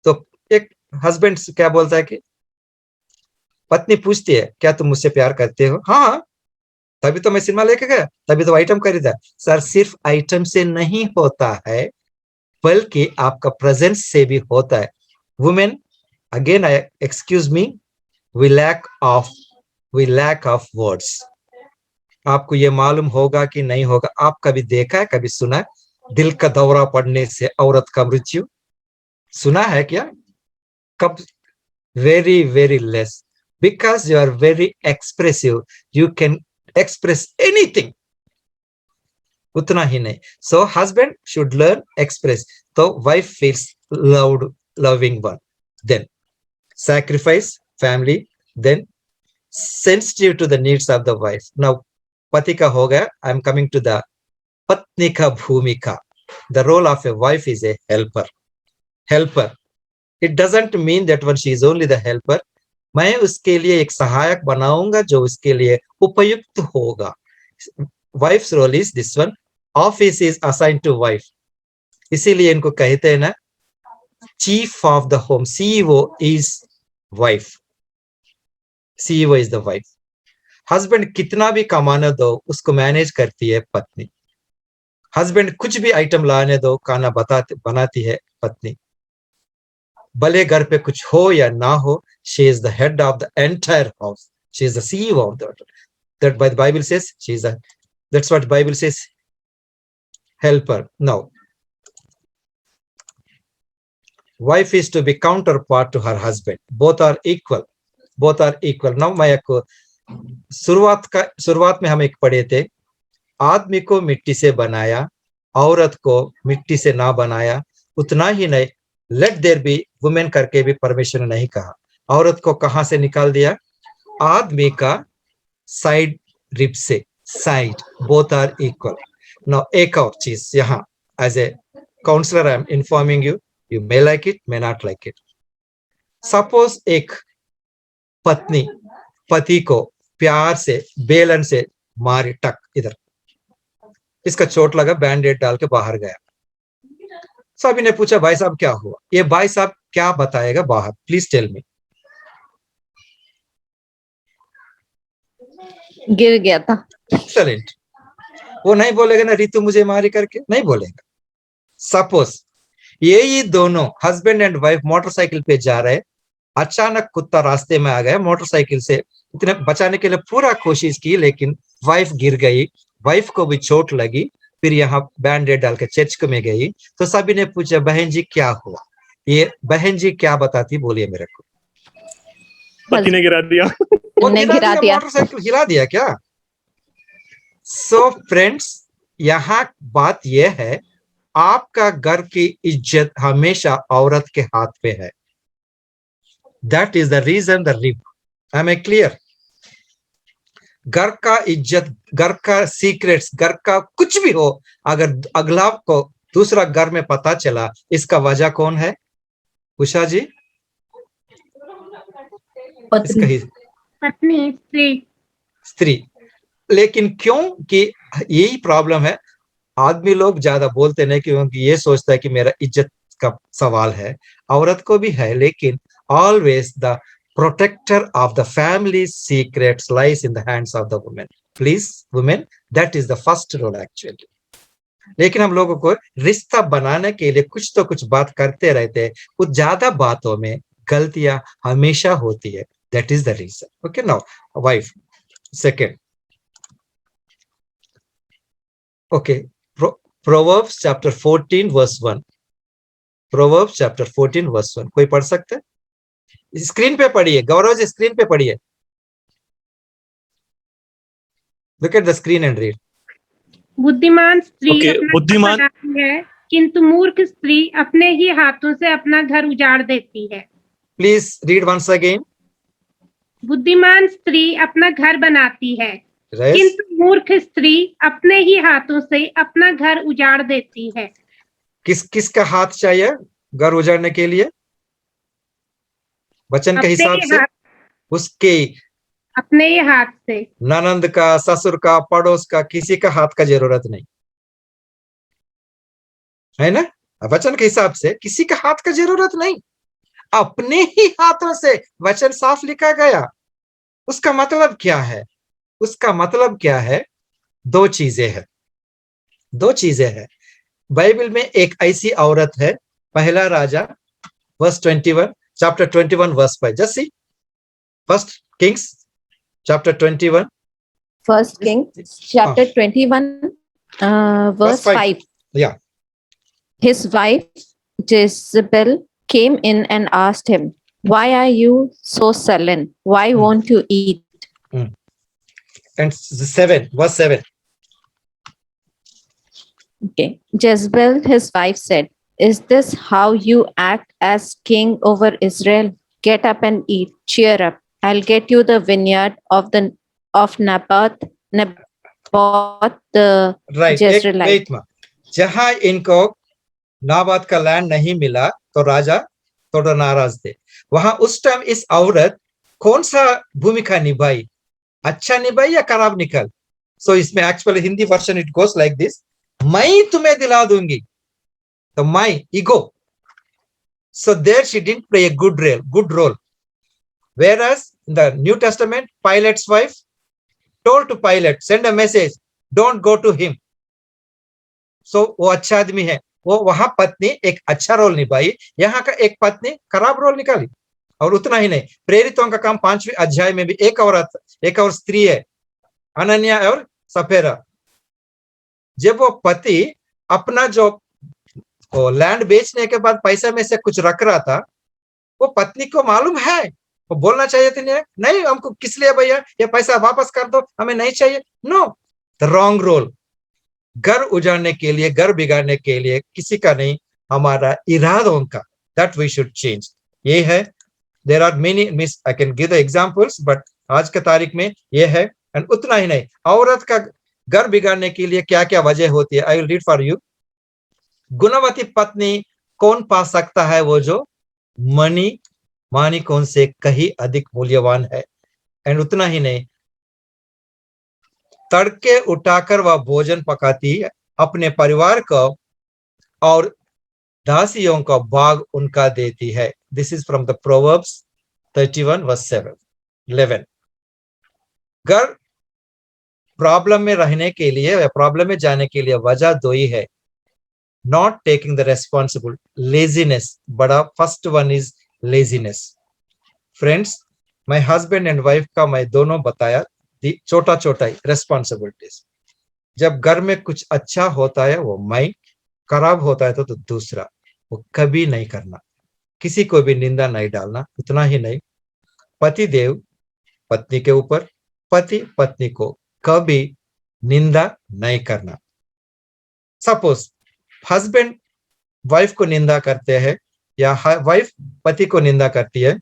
तो एक हस्बैंड क्या बोलता है कि पत्नी पूछती है, क्या तुम मुझसे प्यार करते हो? हाँ, तभी तो मैं सिनेमा लेके गया, तभी तो आइटम खरीदा। सर, सिर्फ आइटम से नहीं होता है, बल्कि आपका प्रेजेंस से भी होता है। Women, again I excuse me, we lack of words. आपको ये मालूम होगा कि नहीं होगा, आप कभी देखा है, कभी सुना है, दिल का दौरा पड़ने से औरत का मृत्यु? सुना है क्या? कब? Very very less, because you are very expressive, you can express anything. उतना ही नहीं। So husband should learn express, तो wife feels loved, loving one, then sacrifice family, then sensitive to the needs of the wife. Now pati ka ho gaya, I am coming to the patni ka bhumika. The role of a wife is a helper. It doesn't mean that when she is only the helper, मैं उसके लिए एक सहायक बनाऊंगा जो उसके लिए उपयुक्त होगा। Wife's role is this one, office is assigned to wife, इसीलिए इनको कहते हैं ना, chief of the home, CEO is wife. CEO is the wife. Husband कितना भी कमाने दो, उसको मैनेज करती है पत्नी। हस्बैंड कुछ भी आइटम लाने दो, खाना बनाती है पत्नी। भले घर पे कुछ हो या ना हो, she is the head of the entire house. She is the CEO of the, that by the Bible says she is a, that's what Bible says, helper. Now wife is to be counterpart to her husband, both are equal. Now मैं आपको शुरुआत में हम एक पढ़े थे, आदमी को मिट्टी से बनाया, औरत को मिट्टी से ना बनाया। उतना ही नहीं, लेट देयर बी वुमेन करके भी परमेश्वर ने नहीं कहा। औरत को कहां से निकाल दिया? आदमी का साइड रिब से, side, both are equal. Now एक और चीज यहाँ, as a counsellor I am informing you, you may like it, may not like it. Suppose एक पत्नी पति को प्यार से बेलन से मारी, टक, इधर इसका चोट लगा, बैंडेड डाल के बाहर गया। सभी ने पूछा, भाई साहब क्या हुआ? ये भाई साहब क्या बताएगा बाहर? Please tell me. गिर गया था। एक्सेलेंट। वो नहीं बोलेगा ना, रितु मुझे मारी करके, नहीं बोलेगा। सपोज यही दोनों हस्बैंड एंड वाइफ मोटरसाइकिल पे जा रहे, अचानक कुत्ता रास्ते में आ गया, मोटरसाइकिल से इतने बचाने के लिए पूरा कोशिश की, लेकिन वाइफ गिर गई, वाइफ को भी चोट लगी। फिर यहाँ बैंडेड डाल के चर्च में गई, तो सभी ने पूछा, बहन जी क्या हुआ? ये बहन जी क्या बताती, बोलिए मेरे को। पति ने गिरा दिया। गिरा दिया, मोटरसाइकिल हिला दिया क्या? सो फ्रेंड्स, यहाँ बात यह है, आपका घर की इज्जत हमेशा औरत के हाथ पे है। That is the reason, the rib. I am clear? घर का इज्जत, घर का सीक्रेट्स, घर का कुछ भी हो, अगर अगला को दूसरा घर में पता चला, इसका वजह कौन है? उषा जी, पत्नी, स्त्री। लेकिन क्यों कि यही प्रॉब्लम है, आदमी लोग ज्यादा बोलते नहीं, क्योंकि ये सोचता है कि मेरा इज्जत का सवाल है। औरत को भी है, लेकिन always the protector of the family's secrets lies in the hands of the woman. Please, women, that is the first role actually. लेकिन हम लोगों को रिश्ता बनाने के लिए कुछ तो कुछ बात करते रहते हैं, कुछ ज्यादा बातों में गलतियां हमेशा होती है। That is the reason. Okay, now wife, second. Okay, Proverbs chapter 14 verse 1. Proverbs chapter 14 verse 1. कोई पढ़ सकता है? स्क्रीन पे पढ़िए, गौरव जी स्क्रीन पे पढ़िए। Look at the screen and read. बुद्धिमान स्त्री Okay, अपना बुद्धिमान- घर बनाती है, किंतु मूर्ख स्त्री अपने ही हाथों से अपना घर उजाड़ देती है। Please read once again. बुद्धिमान स्त्री अपना घर बनाती है, Yes. किंतु मूर्ख स्त्री अपने ही हाथों से अपना घर उजाड़ देती है। किसका हाथ चाहिए घर उजाड़ने के लिए? वचन के अपने हिसाब ही से हाथ उसके अपने ही हाथ से। ननंद का, ससुर का, पड़ोस का, किसी का हाथ का जरूरत नहीं है ना। वचन के हिसाब से किसी का हाथ का जरूरत नहीं, अपने ही हाथों से। वचन साफ लिखा गया। उसका मतलब क्या है? उसका मतलब क्या है? दो चीजें हैं। बाइबल में एक ऐसी औरत है, पहला राजा verse 21, chapter 21 verse 5। Just see first Kings chapter 21, First Kings chapter 21, verse 5. Yeah. His wife Jezebel came in and asked him, "Why are you so sullen? Why won't you eat?" And 7 verse 7. Okay. Jezebel, his wife, said, "Is this how you act as king over Israel? Get up and eat. Cheer up. I'll get you the vineyard of Naboth the Right. Jezreelite." Wait ma, जहां इनको नाबाद का लैंड नहीं मिला तो राजा थोड़ा नाराज थे। वहां उस टाइम इस औरत कौन सा भूमिका निभाई? अच्छा निभाई या खराब निकल? सो इसमें actually Hindi version it goes like this, मैं तुम्हें दिला दूंगी, तो my ego. So there she didn't play a good role. Whereas in the New Testament, Pilate's wife told to Pilate, send a message, don't go to him. So वो अच्छा आदमी है, वो वहां पत्नी एक अच्छा रोल निभाई, यहाँ का एक पत्नी खराब रोल निकाली। और उतना ही नहीं, प्रेरितों का काम 5वें अध्याय में भी एक और स्त्री है, अनन्या और सफेरा। जब वो पति अपना जो लैंड बेचने के बाद पैसे में से कुछ रख रहा था, वो पत्नी को मालूम है, वो बोलना चाहिए थी नहीं हमको किस लिए भैया, ये पैसा वापस कर दो, हमें नहीं चाहिए। No, the wrong role. घर उजाड़ने के लिए, घर बिगाड़ने के लिए किसी का नहीं, हमारा इरादों का, दैट वी शुड चेंज। ये है, there are many myths, I can give the examples, but आज के तारीख में ये है। एंड उतना ही नहीं, औरत का घर बिगाड़ने के लिए क्या क्या वजह होती है, I will read for you. गुणवती पत्नी कौन पा सकता है? वो जो मानी कौन से कहीं अधिक मूल्यवान है। एंड उतना ही नहीं, तड़के उठाकर वह भोजन पकाती है अपने परिवार को, और दासियों का भाग उनका देती है। This is from the Proverbs 31 verse 11। घर प्रॉब्लम में रहने के लिए या प्रॉब्लम में जाने के लिए वजह दो ही है, not taking the responsible, laziness, बड़ा first one is laziness. Friends, my husband and wife का मैं दोनों बताया छोटा responsibilities। जब घर में कुछ अच्छा होता है वो मैं, खराब होता है तो दूसरा, वो कभी नहीं करना, किसी को भी निंदा नहीं डालना। उतना ही नहीं, पति देव पत्नी के ऊपर, पति पत्नी को कभी निंदा नहीं करना। सपोज हस्बैंड वाइफ को निंदा करते हैं या वाइफ पति को निंदा करती है,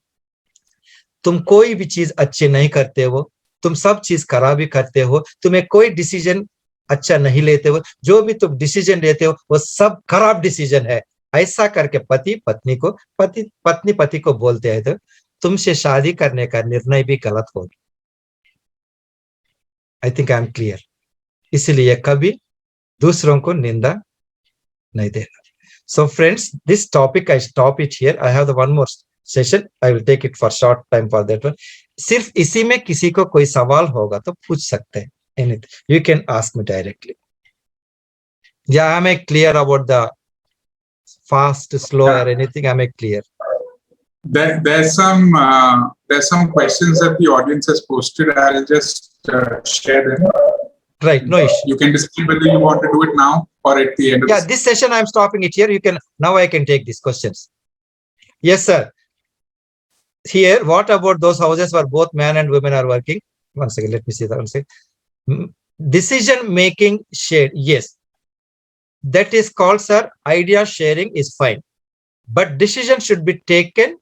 तुम कोई भी चीज अच्छी नहीं करते हो, तुम सब चीज खराब ही करते हो, तुम्हें कोई डिसीजन अच्छा नहीं लेते हो, जो भी तुम डिसीजन लेते हो वो सब खराब डिसीजन है, ऐसा करके पति पत्नी को, पत्नी पति को बोलते हैं, तो तुमसे शादी करने का निर्णय भी गलत होगा। I think I am clear. इसलिए कभी दूसरों को निंदा नहीं देना। So friends, this topic I stop it here. I have the one more session. I will take it for short time for that one. सिर्फ इसी में किसी को कोई सवाल होगा तो पूछ सकते हैं। Anything you can ask me directly. Yeah, am I clear about the fast, slow, or anything? Am I clear? There's some questions that the audience has posted. I'll just share them. Right, no issue. You can decide whether you want to do it now or at the end of Yeah, this session I'm stopping it here. You can now I can take these questions. Yes, sir. Here, what about those houses where both man and women are working? One second, let me see that one second. Decision making shared. Yes, that is called, sir, idea sharing is fine, but decision should be taken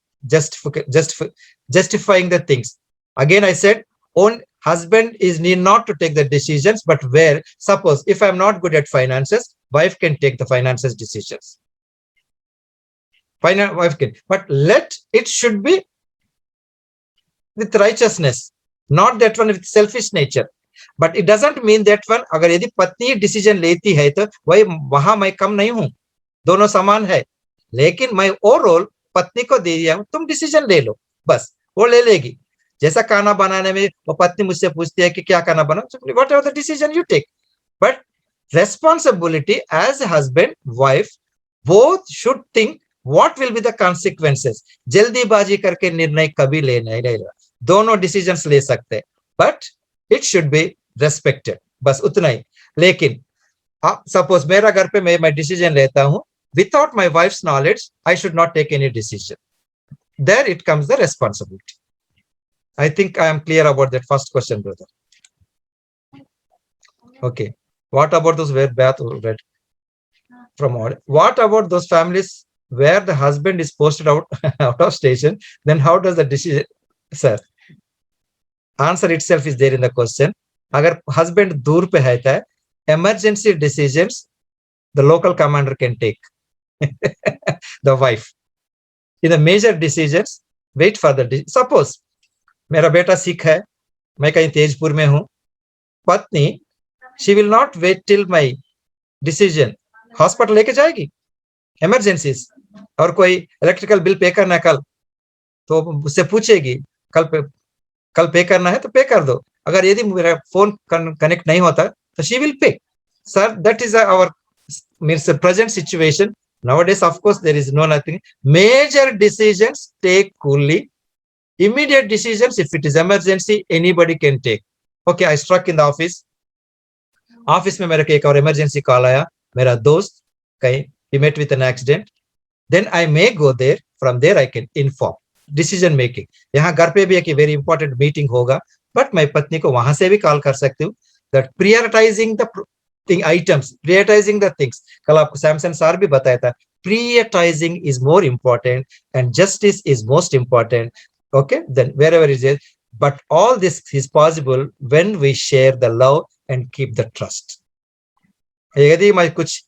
justifying the things. Again, I said, own husband is need not to take the decisions, but where, suppose if I'm not good at finances, wife can take the finances decisions. Wife can, but it should be with righteousness, not that one with selfish nature. But it doesn't mean that one, अगर यदि पत्नी डिसीजन लेती है तो वही वहां मैं कम नहीं हूं, दोनों समान है, लेकिन मैं वो रोल पत्नी को दे दिया हूं, तुम डिसीजन ले लो, बस वो ले लेगी. जैसा खाना बनाने में वो पत्नी मुझसे पूछती है कि क्या खाना बनाऊं, whatever the decision you take, but responsibility as a husband wife both should think what will be the consequences. जल्दीबाजी करके निर्णय कभी लेना नहीं, दोनों डिसीजंस ले सकते हैं, but it should be respected, बस उतना ही. लेकिन सपोज मेरा घर पे मैं डिसीजन लेता हूं, without my wife's knowledge I should not take any decision. There it comes the responsibility. I think I am clear about that first question, brother. Okay. What about those where Beth read from all? What about those families where the husband is posted out of station? Then how does the decision, sir? Answer itself is there in the question. अगर husband दूर पे है तो emergency decisions the local commander can take. The wife. In the major decisions, wait for the suppose मेरा बेटा सिख है, मैं कहीं तेजपुर में हूं, पत्नी she will not wait till my decision, hospital लेके जाएगी, इमरजेंसीज, और कोई इलेक्ट्रिकल बिल पे करना कल, तो उससे पूछेगी कल पे करना है तो पे कर दो, अगर यदि मेरा फोन कनेक्ट नहीं होता तो she will pay. Sir, that is our means present situation. Nowadays, of course, there is no nothing. Major decisions take coolly. Immediate decisions, if it is emergency, anybody can take. Okay, I struck in the office. Office में मेरे को एक और इमरजेंसी कॉल आया, मेरा दोस्त कहीं he met with an accident, then I may go there, from there I can inform. Decision making. यहाँ घर पे भी एक वेरी इंपॉर्टेंट मीटिंग होगा, बट मैं पत्नी को वहां से भी कॉल कर सकती हूँ. That prioritizing the items, prioritizing the things. कल आपको सैमसन सर भी बताया था, prioritizing is more important and justice is most important. Okay, then wherever it is, but all this is possible when we share the love and keep the trust. यदि मैं कुछ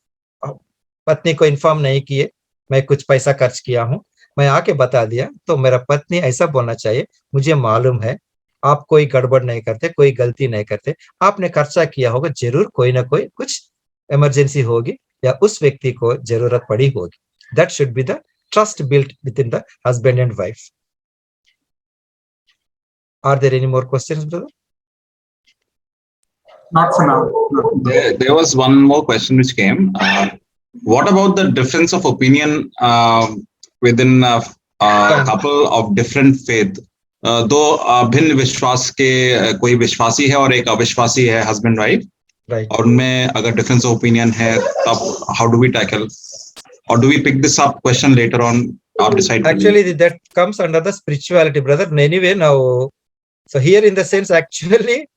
पत्नी को इन्फॉर्म नहीं किए, मैं कुछ पैसा खर्च किया हूं, मैं आके बता दिया, तो मेरा पत्नी ऐसा बोलना चाहिए, मुझे मालूम है आप कोई गड़बड़ नहीं करते, कोई गलती नहीं करते, आपने खर्चा किया होगा, जरूर कोई ना कोई कुछ इमरजेंसी होगी या उस व्यक्ति को जरूरत पड़ी होगी. That should be the trust built within the husband and wife. Are there any more questions, brother? Not for now. No. There was one more question which came. What about the difference of opinion within a couple of different faith? दो भिन्न विश्वास के, कोई विश्वासी है और एक अविश्वासी है, husband wife, Right. और उनमें अगर difference of opinion है, तब how do we tackle, or do we pick this up question later on? आप decide. Actually, that comes under the spirituality, brother. Anyway, now, so here in the sense, actually,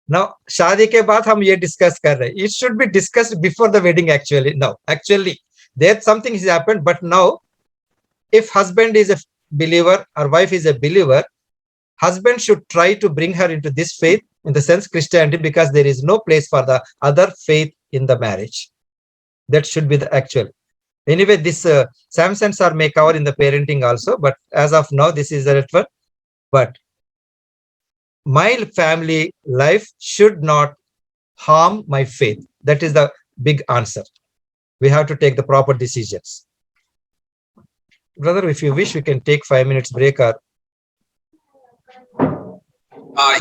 now शादी के बाद हम ये discuss कर रहे हैं. It should be discussed before the wedding. Actually, no. Actually, there something has happened, but now, if husband is a believer or wife is a believer, husband should try to bring her into this faith, in the sense Christianity, because there is no place for the other faith in the marriage. That should be the actual. Anyway, this Samson sir may cover in the parenting also, but as of now, this is the one. But my family life should not harm my faith. That is the big answer. We have to take the proper decisions. Brother, if you wish, we can take 5 minutes break. Or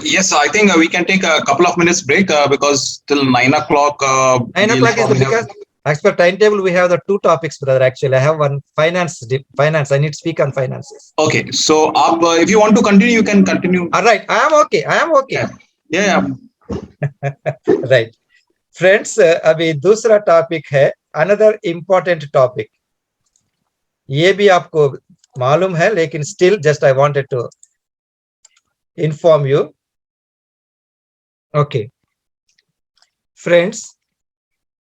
Yes, I think we can take a couple of minutes break because till 9 o'clock. 9 o'clock is because as per timetable, we have the two topics, brother. Actually, I have one finance. I need to speak on finances. Okay, so if you want to continue, you can continue. All right, I am okay. Yeah. Right. Friends, अभी दूसरा टॉपिक है, another important topic. ये भी आपको मालूम है, लेकिन still just I wanted to inform you. Okay. Friends,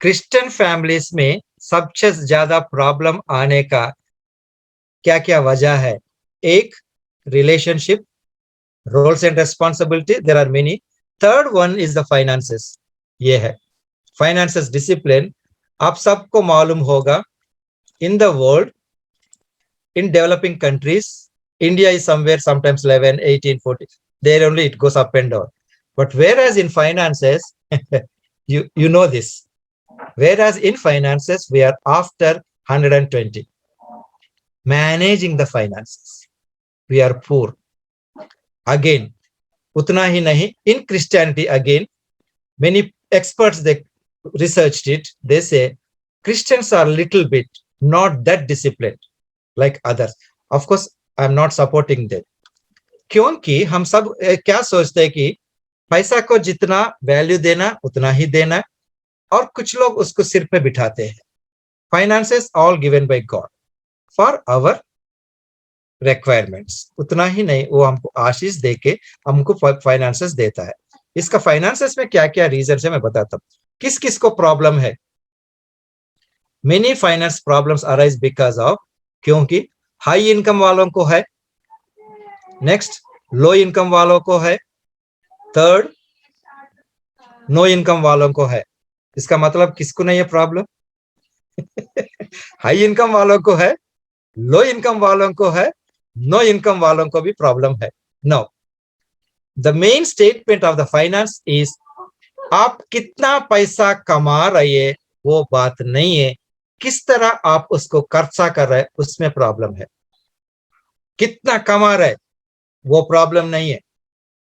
Christian families में सबसे ज्यादा प्रॉब्लम आने का क्या क्या वजह है? एक, relationship, roles and responsibility, there are many. Third one is the finances. ये है finances discipline. आप सबको मालूम होगा, in the world, in developing countries, India is somewhere sometimes 11, 18, 40. There only it goes up and down. But whereas in finances, you know this. Whereas in finances, we are after 120. Managing the finances. We are poor. Again, utna hi nahi. In Christianity, again, many experts, they researched it. They say Christians are little bit not that disciplined like others. Of course, I'm not supporting that. क्योंकि हम सब क्या सोचते हैं कि पैसा को जितना वैल्यू देना उतना ही देना, और कुछ लोग उसको सिर पे बिठाते हैं. Finances all given by God for our requirements. उतना ही नहीं, वो हमको आशीष देके हमको फाइनेंसेस देता है. इसका फाइनेंसेस में क्या क्या रीजन है मैं बताता हूँ. किस किस को प्रॉब्लम है. Many finance problems arise because of, क्योंकि हाई इनकम वालों को है, नेक्स्ट लो इनकम वालों को है, थर्ड नो इनकम वालों को है. इसका मतलब किसको नहीं है प्रॉब्लम? हाई इनकम वालों को है, लो इनकम वालों को है, नो इनकम वालों को भी प्रॉब्लम है. No, the main statement of the finance is आप कितना पैसा कमा रहे हैं वो बात नहीं है, किस तरह आप उसको खर्चा कर रहे हैं उसमें प्रॉब्लम है. कितना कमा रहे वो प्रॉब्लम नहीं है,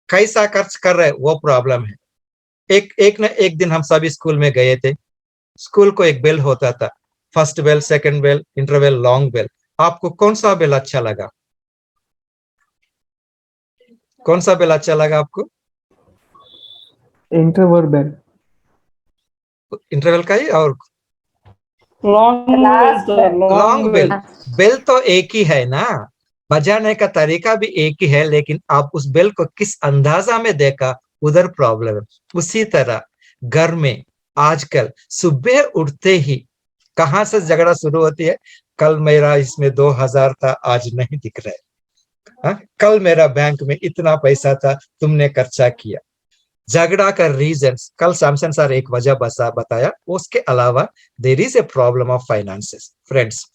कैसा खर्च कर रहे वो प्रॉब्लम है. एक दिन हम सभी स्कूल में गए थे. स्कूल को एक बेल होता था, first bell, second bell, interval, long bell. आपको कौन सा बेल अच्छा लगा? कौन सा बेल अच्छा लगा आपको? Interval bell. इंटरवेल का ही और लॉन्ग बेल. बेल तो एक ही है ना, बजाने का तरीका भी एक ही है, लेकिन आप उस बेल को किस अंदाजा में देखा उधर प्रॉब्लम है. उसी तरह घर में आजकल सुबह उठते ही कहां से झगड़ा शुरू होती है? कल मेरा इसमें 2000 था, आज नहीं दिख रहा है. कल मेरा बैंक में इतना पैसा था, तुमने खर्चा किया. झगड़ा का रीजंस कल सैमसन सर एक वजह बताया. उसके अलावा there is a problem of finances. Friends,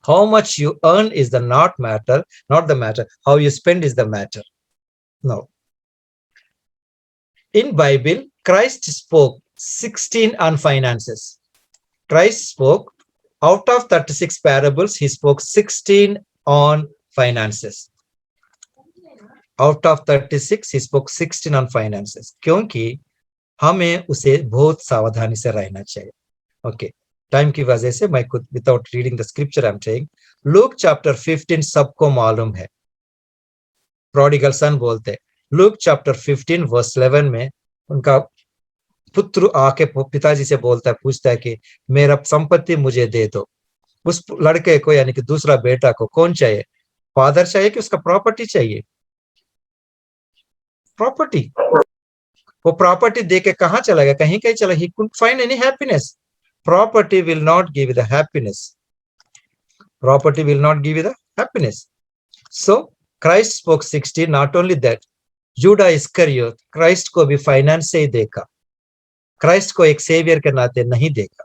how much you earn is the not the matter. How you spend is the matter. No. In Bible, Christ spoke 16 on finances. Christ spoke out of 36 parables. He spoke 16 on finances. Out of 36, he spoke 16 on finances. क्योंकि हमें उसे बहुत सावधानी से रहना चाहिए. Okay. टाइम की वजह से मैं खुद without reading the scripture I am saying, Luke chapter 15 सबको मालूम है. प्रोडिगल सन बोलते हैं. लूक चैप्टर 15 वर्स 11 में उनका पुत्र आके पिताजी से बोलता है, पूछता है कि मेरा संपत्ति मुझे दे दो. उस लड़के को यानी कि दूसरा बेटा को कौन चाहिए? फादर चाहिए कि उसका प्रॉपर्टी चाहिए? प्रॉपर्टी. वो प्रॉपर्टी दे के कहाँ चला गया? कहीं कहीं चला. He couldn't find any happiness. Property will not give you the happiness. Property will not give you the happiness. So Christ spoke 16. Not only that, Judah Iscariot Christ को भी फाइनेंस से ही देखा. Christ को एक सेवियर के नाते नहीं देखा.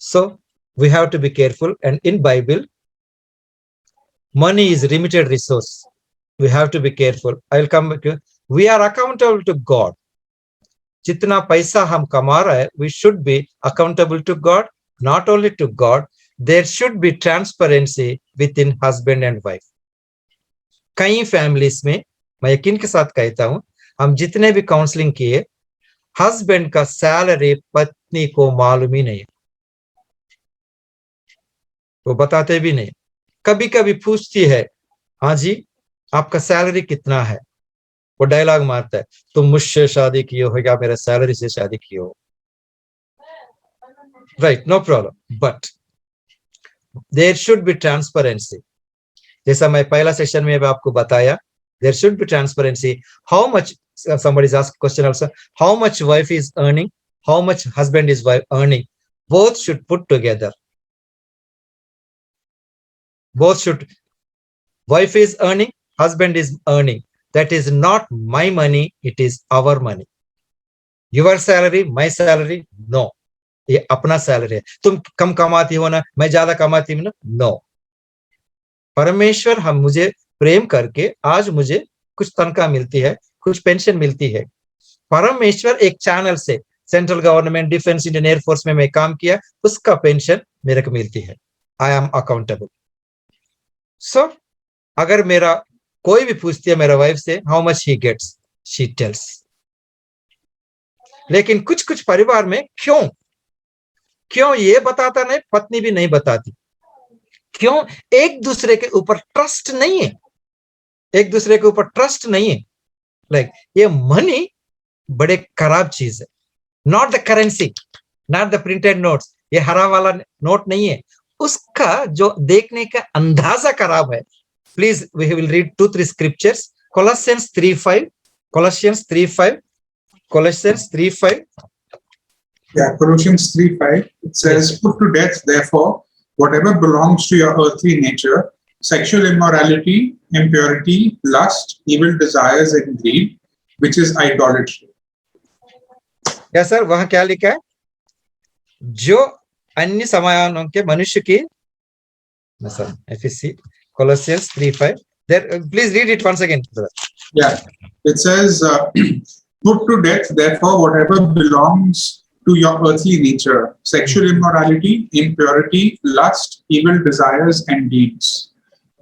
So we have to be careful. And in Bible, money is limited resource. We have to be careful. I'll come back to. We are accountable to God. जितना पैसा हम कमा रहे हैं, we should be accountable to God. Not only to God, there should be transparency within husband and wife. कई फैमिलीज में मैं यकीन के साथ कहता हूं, हम जितने भी काउंसलिंग किए, हस्बैंड का सैलरी पत्नी को मालूम ही नहीं, वो बताते भी नहीं. कभी कभी पूछती है, हाँ जी आपका सैलरी कितना है? वो डायलॉग मारता है, तुम मुझसे शादी किए हो या मेरे सैलरी से शादी किए हो. Right, no problem, but there should be transparency. जैसा मैं पहला सेशन में आपको बताया, there should be transparency. How much, somebody is asked question also, how much wife is earning, how much husband is earning, both should put together. Both should, wife is earning, husband is earning, that is not my money, it is our money. Your salary, my salary, no. ये अपना सैलरी है. तुम कम कमाती हो ना, मैं ज्यादा कमाती हूं ना, नो. परमेश्वर हम मुझे प्रेम करके आज मुझे कुछ तनख्वाह मिलती है, कुछ पेंशन मिलती है. परमेश्वर एक चैनल से central government, defence, Indian air force में मैं काम किया, उसका पेंशन मेरे को मिलती है. I am accountable. सो अगर मेरा कोई भी पूछती है मेरा वाइफ से how much he gets, she tells. लेकिन कुछ कुछ परिवार में क्यों ये बताता नहीं, पत्नी भी नहीं बताती. क्यों? एक दूसरे के ऊपर ट्रस्ट नहीं है. एक दूसरे के ऊपर ट्रस्ट नहीं है. लाइक ये मनी बड़े खराब चीज है. Not the currency, not the printed notes. ये हरा वाला नोट नहीं है, उसका जो देखने का अंदाजा खराब है. Please we will read 2-3 scriptures. Colossians 3:5. Colossians 3:5. Colossians 3:5. Yeah, Colossians 3:5. It says, "Put to death, therefore, whatever belongs to your earthly nature: sexual immorality, impurity, lust, evil desires, and greed, which is idolatry." क्या सर वहां क्या लिखा है? जो अन्य समानों के मनुष्य की, sir FSc Colossians 3:5. There, please read it once again. Yeah, it says, "Put to death, therefore, whatever belongs to your earthly nature: sexual immorality, impurity, lust, evil desires, and deeds,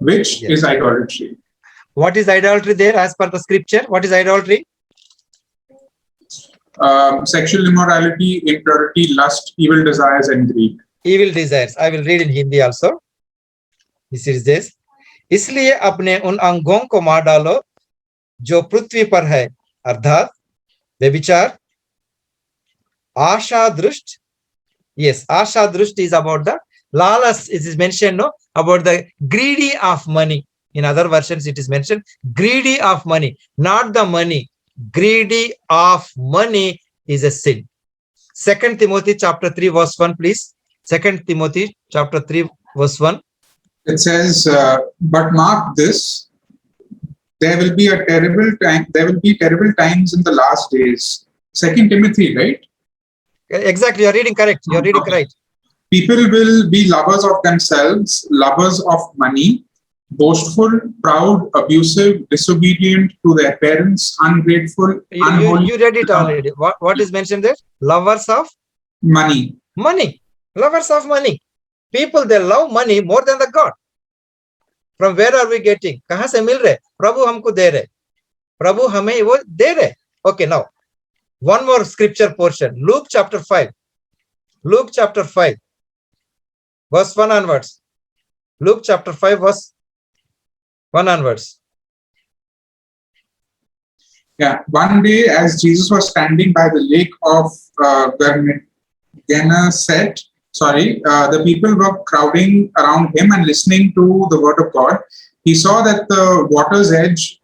which Yes. is idolatry." What is idolatry there as per the scripture? What is idolatry? Sexual immorality, impurity, lust, evil desires, and greed. Evil desires. I will read in Hindi also. This is this. इसलिए अपने उन अंगों को मार डालो जो पृथ्वी पर है, अर्थात व्यभिचार, आशा दृष्ट. Yes, आशा दृष्ट is about the lawless. It is mentioned, no, about the greedy of money. In other versions, it is mentioned greedy of money, not the money. Greedy of money is a sin. 2 Timothy chapter 3 verse 1, please. 2 Timothy chapter 3 verse 1. It says, "But mark this: there will be a terrible time. There will be terrible times in the last days." 2 Timothy, right? Exactly, you're reading correct. You're reading correct. "People will be lovers of themselves, lovers of money, boastful, proud, abusive, disobedient to their parents, ungrateful, unholy." You read it already. What is mentioned there? Lovers of Money. money. Lovers of money. People, they love money more than the God. From where are we getting? कहां से मिल रहे? प्रभु हमको दे रहे. प्रभु हमें वो दे रहे. Okay, now one more scripture portion. Luke chapter 5. Luke chapter 5 verse 1 onwards. Luke chapter 5 verse 1 onwards. Yeah. One day, as Jesus was standing by the lake of Gennesaret, the people were crowding around him and listening to the word of God. He saw at the water's edge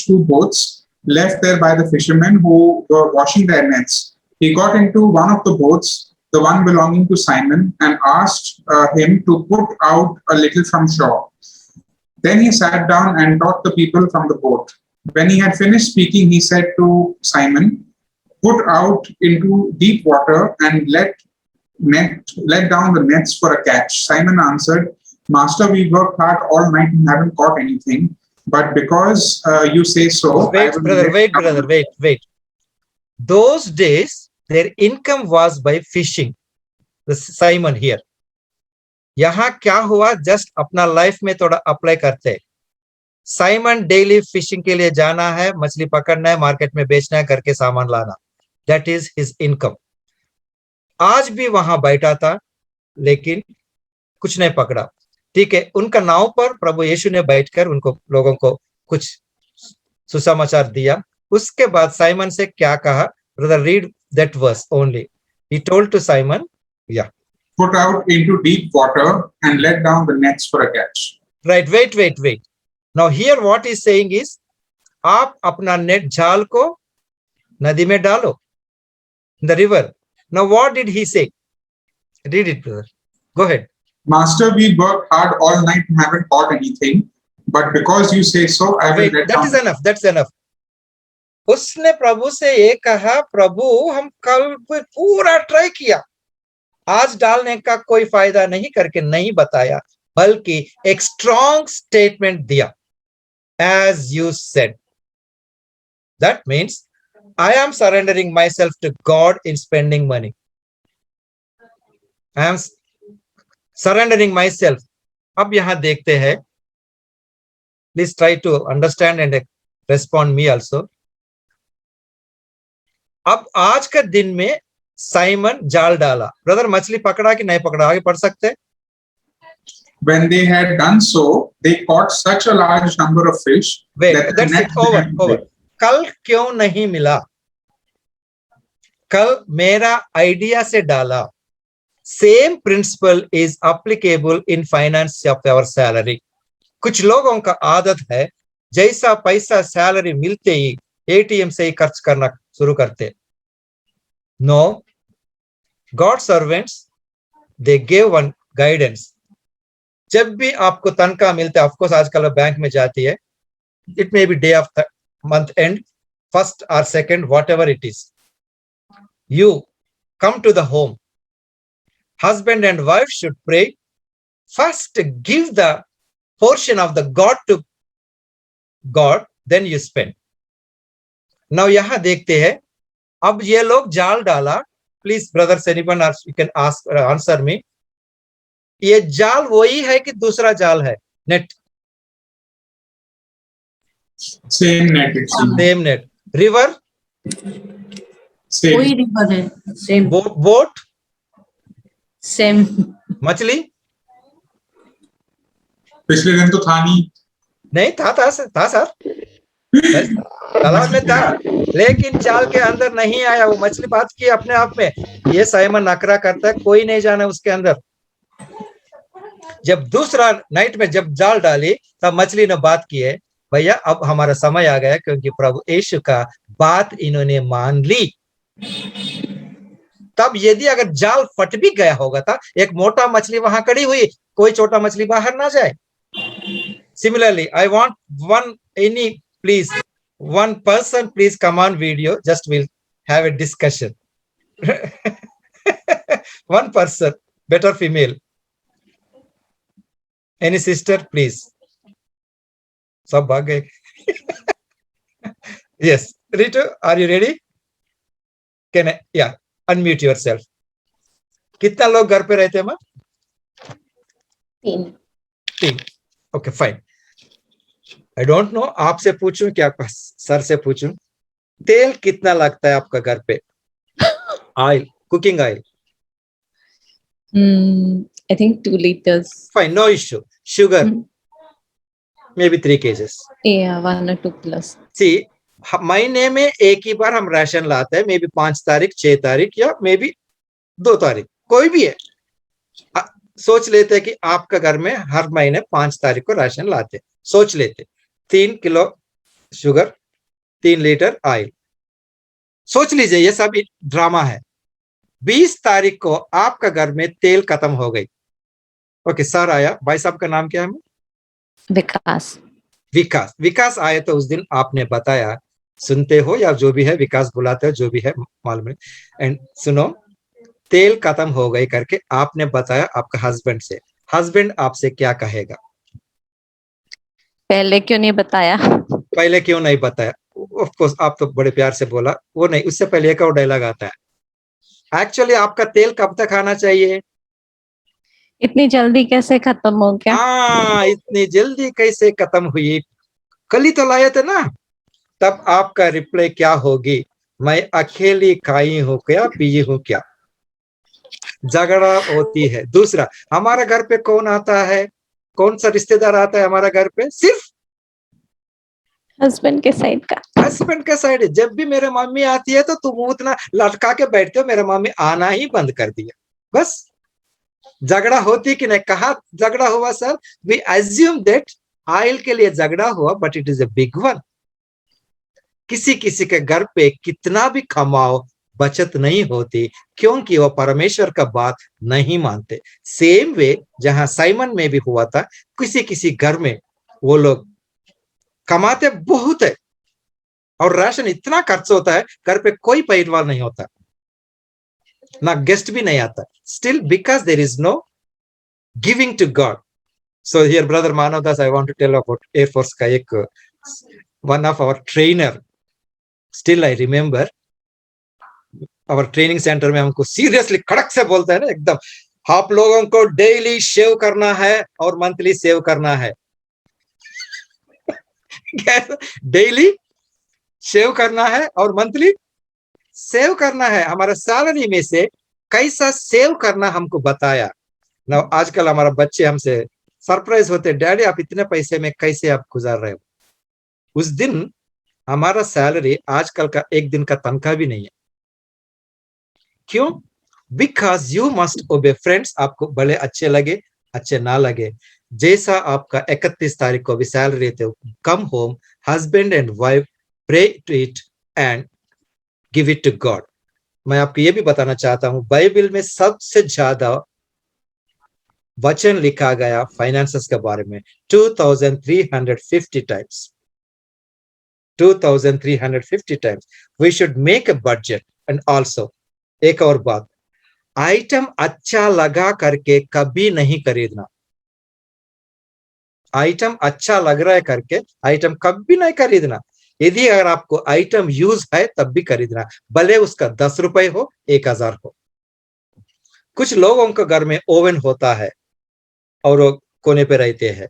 2 boats left there by the fishermen who were washing their nets. He got into one of the boats, the one belonging to Simon, and asked him to put out a little from shore. Then he sat down and taught the people from the boat. When he had finished speaking, he said to Simon, "Put out into deep water and let down the nets for a catch." Simon answered, "Master, we worked hard all night and haven't caught anything. But because you say so..." Wait. Those days, their income was by fishing. The Simon here. यहाँ क्या हुआ? जस्ट अपना लाइफ में थोड़ा अप्लाई करते हैं. साइमन डेली फिशिंग के लिए जाना है, मछली पकड़ना है, मार्केट में बेचना है, करके सामान लाना. That is his income. आज भी वहां बैठा था, लेकिन कुछ नहीं पकड़ा. ठीक है, उनका नाव पर प्रभु यीशु ने बैठकर उनको लोगों को कुछ सुसमाचार दिया. उसके बाद साइमन से क्या कहा? Brother, read that verse only. He told to Simon, या "Put out into deep water and let down the nets for a catch." Right, wait. Now here what he's saying is, आप अपना नेट जाल को नदी में डालो, in the river. Now what did he say? Read it, brother. Go ahead. "Master, we worked hard all night and haven't caught anything. but because you say so, I will Wait, let that down. is enough. That's enough. उसने प्रभु से ये कहा, प्रभु हम कल पूरा ट्राई किया, आज डालने का कोई फायदा नहीं करके नहीं बताया, बल्कि एक स्ट्रॉन्ग स्टेटमेंट दिया, as you said. That means I am surrendering myself to God in spending money. I am surrendering myself. अब यहां देखते हैं, please try to understand and respond me also. अब आज का दिन में साइमन जाल डाला, ब्रदर मछली पकड़ा कि नहीं पकड़ा, आगे पढ़ सकते हैं? When they had done so, they caught such a large number of fish Wait, that the that's net it, over, began to over. break. कल क्यों नहीं मिला? कल मेरा आइडिया से डाला. Same principle is applicable in finance of our salary. कुछ लोगों का आदत है, जैसा पैसा सैलरी मिलते ही एटीएम से ही खर्च करना शुरू करते. No, God servants they give one guidance. जब भी आपको तनख्वाह मिलता है, ऑफकोर्स आजकल बैंक में जाती है, it may be day of the month end, first और second, whatever it is, you come to the home. Husband and wife should pray. First, give the portion of the God to God, then you spend. Now, यहाँ देखते हैं, अब ये लोग जाल डाला. Please, brother Seniban, you can ask answer me. ये जाल वही है कि दूसरा जाल है? Net, Same net, it seems. Same net. River, Same. कोई रिवर है, सेम बोट, सेम. मछली पिछले दिन तो था नहीं. था सर, तालाब में था, लेकिन जाल के अंदर नहीं आया. वो मछली बात की अपने आप में. ये साइमन नखरा करता है, कोई नहीं जाना उसके अंदर. जब दूसरा नाइट में जब जाल डाली, तब मछली ने बात की है, भैया अब हमारा समय आ गया, क्योंकि प्रभु यीशु का बात इन्होंने मान ली. तब यदि अगर जाल फट भी गया होगा था, एक मोटा मछली वहां खड़ी हुई, कोई छोटा मछली बाहर ना जाए. Similarly, I want one person, please come on video, just we'll have a discussion. One person, better female. Any sister, please. सब भाग गए. Yes, Ritu, are you ready? Can I, yeah, unmute yourself. कितना लोग घर पे रहते हैं माँ? 3. Okay fine. I don't no, आपसे पूछूं क्या, सर से पूछूं? तेल कितना लगता है आपका घर पे? Oil, cooking oil. I think 2 liters. Fine, no issue. Sugar, may be 3 kgs. Yeah, 1 or 2 plus. See, महीने में एक ही बार हम राशन लाते हैं, मे बी 5 तारीख, 6 तारीख, या मे बी 2 तारीख, कोई भी है. सोच लेते हैं कि आपका घर में हर महीने 5 तारीख को राशन लाते. सोच लेते 3 किलो शुगर, 3 लीटर ऑयल. सोच लीजिए, ये सब ड्रामा है. 20 तारीख को आपका घर में तेल खत्म हो गई. ओके, सर आया. भाई साहब का नाम क्या है? Vikas. विकास आए तो उस दिन आपने बताया, सुनते हो या जो भी है, विकास बुलाते हो, जो भी है मालूम है. एंड सुनो, तेल खत्म हो गई करके आपने बताया आपका हस्बैंड से. हस्बैंड आपसे क्या कहेगा? पहले क्यों नहीं बताया? पहले क्यों नहीं बताया? ऑफ कोर्स आप तो बड़े प्यार से बोला, वो नहीं, उससे पहले एक और डायलॉग आता है, एक्चुअली आपका तेल कब तक आना चाहिए? इतनी जल्दी कैसे खत्म हो गया? हाँ, इतनी जल्दी कैसे खत्म हुई? कल ही तो लाए थे ना. तब आपका रिप्लाई क्या होगी? मैं अकेली खाई हूँ क्या, पी हूँ क्या? झगड़ा होती है. दूसरा, हमारा घर पे कौन आता है? कौन सा रिश्तेदार आता है हमारा घर पे? सिर्फ हस्बैंड के साइड का. हस्बैंड का साइड. जब भी मेरे मम्मी आती है तो तुम उतना लटका के बैठते हो, मेरे मम्मी आना ही बंद कर दिया. बस झगड़ा होती कि नहीं? कहा झगड़ा हुआ sir? We assume that oil के लिए झगड़ा हुआ, but it is a big one. किसी किसी के घर पे कितना भी कमाओ, बचत नहीं होती, क्योंकि वो परमेश्वर का बात नहीं मानते. सेम वे जहां साइमन में भी हुआ था, किसी किसी घर में वो लोग कमाते बहुत है और राशन इतना खर्च होता है, घर पे कोई परिवार नहीं होता, ना गेस्ट भी नहीं आता, still because there is no giving to God. So here brother Manavdas, I want to tell about Air Force का एक one of our trainer, still I remember our training center में हमको seriously कड़क से बोलता है ना एकदम, आप लोगों को डेली सेव करना है और मंथली सेव करना है. डेली सेव करना है और मंथली सेव करना है. हमारा सैलरी में से कैसा सेव करना हमको बताया ना. आजकल हमारा बच्चे हमसे सरप्राइज होते, डैडी आप इतने पैसे में कैसे आप गुजार रहे हो. उस दिन हमारा सैलरी आजकल का एक दिन का तनख्वाह भी नहीं है. क्यों? बिकॉज यू मस्ट ओबे फ्रेंड्स. आपको भले अच्छे लगे अच्छे ना लगे, जैसा आपका 31 तारीख को भी सैलरी थे, come home, husband and wife pray to it and give it to God. मैं आपको ये भी बताना चाहता हूं, बाइबल में सबसे ज्यादा वचन लिखा गया फाइनेंसेस के बारे में 2350 times. 2350 times. We should make a budget. And also एक और बात, आइटम अच्छा लगा करके कभी नहीं खरीदना. आइटम अच्छा लग रहा है करके आइटम कभी नहीं खरीदना. यदि अगर आपको आइटम यूज है तब भी खरीदना, भले उसका 10 रुपए हो 1000 हो. कुछ लोगों के घर में ओवन होता है और वो कोने पे रहते हैं,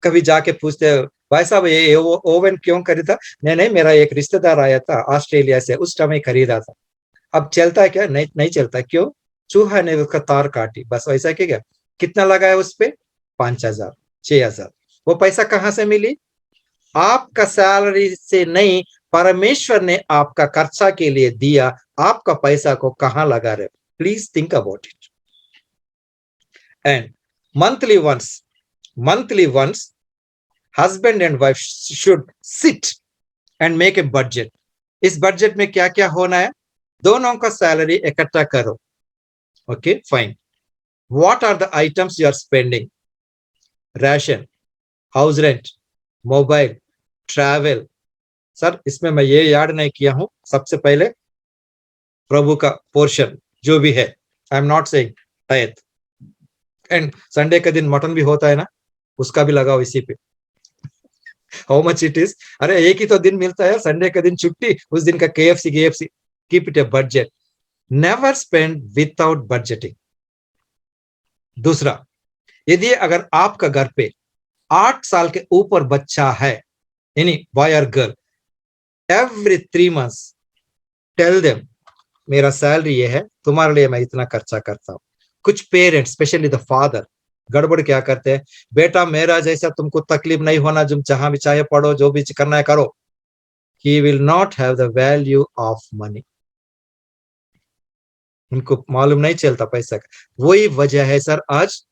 कभी जाके पूछते हैं भाई साहब ये ओवन क्यों खरीदा? नहीं मेरा एक रिश्तेदार आया था ऑस्ट्रेलिया से, उस टाइम खरीदा था. अब चलता है क्या? नहीं चलता. क्यों? चूहा ने उसका तार काटी, बस वैसा क्या. कितना लगाया उस पे? 5000 6000. वो पैसा कहां से मिली? आपका सैलरी से नहीं, परमेश्वर ने आपका खर्चा के लिए दिया. आपका पैसा को कहां लगा रहे? Please think about it. And monthly once husband and wife should sit and make a budget. इस बजट में क्या क्या होना है? दोनों का सैलरी इकट्ठा करो. Okay fine. What are the items you are spending? Ration, house rent, mobile, travel. Sir इसमें मैं ये याद नहीं किया हूं, सबसे पहले प्रभु का पोर्शन जो भी है. I am not saying tithe. And Sunday के दिन मटन भी होता है ना, उसका भी लगाओ इसी पे. How much it is? अरे एक ही तो दिन मिलता है, संडे के दिन छुट्टी, उस दिन का KFC. Keep it A budget. Never spend without budgeting. दूसरा, यदि अगर आपका घर पे 8 साल के ऊपर बच्चा है, यानी बॉय और girl, every 3 months tell them मेरा सैलरी ये है, तुम्हारे लिए मैं इतना खर्चा करता हूं. कुछ पेरेंट्स स्पेशली द फादर गड़बड़ क्या करते हैं, बेटा मेरा जैसा तुमको तकलीफ नहीं होना, तुम जहां भी चाहे पढ़ो, जो भी करना है करो. He will not have the value of money. उनको मालूम नहीं चलता पैसा का. वही वजह है सर, आज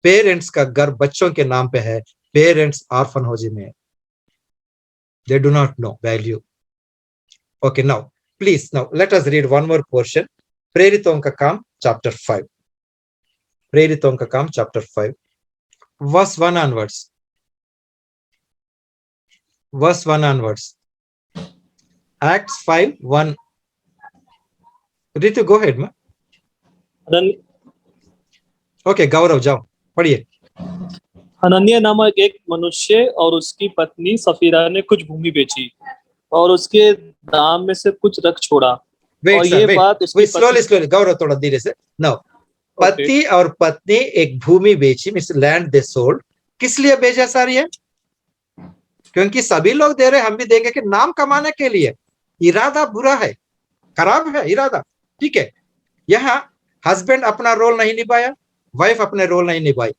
पेरेंट्स का घर बच्चों के नाम पे है, पेरेंट्स ऑर्फनहोज में है. They do not know value. Okay now please, now let us read one more portion. प्रेरितों का काम चैप्टर 5. प्रेरितों का काम chapter 5 verse 1 onwards. Verse 1 onwards. Acts 5:1. Ritu, go ahead, ma. Okay, गौरव जाओ पढ़िए. हनन्याह नामक एक मनुष्य और उसकी पत्नी सफीरा ने कुछ भूमि बेची और उसके दाम में से कुछ रख छोड़ा. Wait, और sir, ये wait. बात उसकी Wait, slowly, गौरव थोड़ा धीरे से. Now, पति और पत्नी एक भूमि बेची, मीन्स लैंड दे सोल्ड. किस लिए बेचा सर ये? क्योंकि सभी लोग दे रहे, हम भी देंगे कि नाम कमाने के लिए. इरादा बुरा है, खराब है इरादा. ठीक है, यहाँ हस्बैंड अपना रोल नहीं निभाया, वाइफ अपने रोल नहीं निभाई.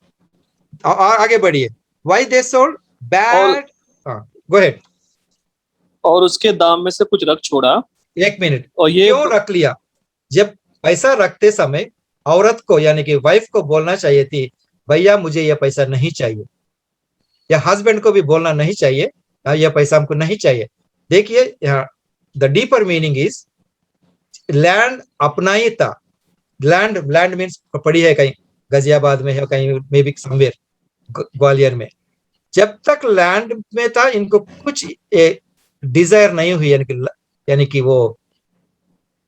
और आगे बढ़िए. Why they sold? Bad. Go ahead. और उसके दाम में से कुछ रख छोड़ा. एक मिनट. और ये क्यों रख लिया? जब पैसा रखते समय औरत को यानी कि वाइफ को बोलना चाहिए थी, भैया मुझे यह पैसा नहीं चाहिए, या हस्बैंड को भी बोलना नहीं चाहिए, यह पैसा हमको नहीं चाहिए. देखिए यहाँ the deeper meaning is land अपना ही था. लैंड मीन्स पड़ी है, कहीं गाजियाबाद में है, कहीं मे बी समवेयर ग्वालियर में. जब तक लैंड में था इनको कुछ डिजायर नहीं हुई, यानी कि वो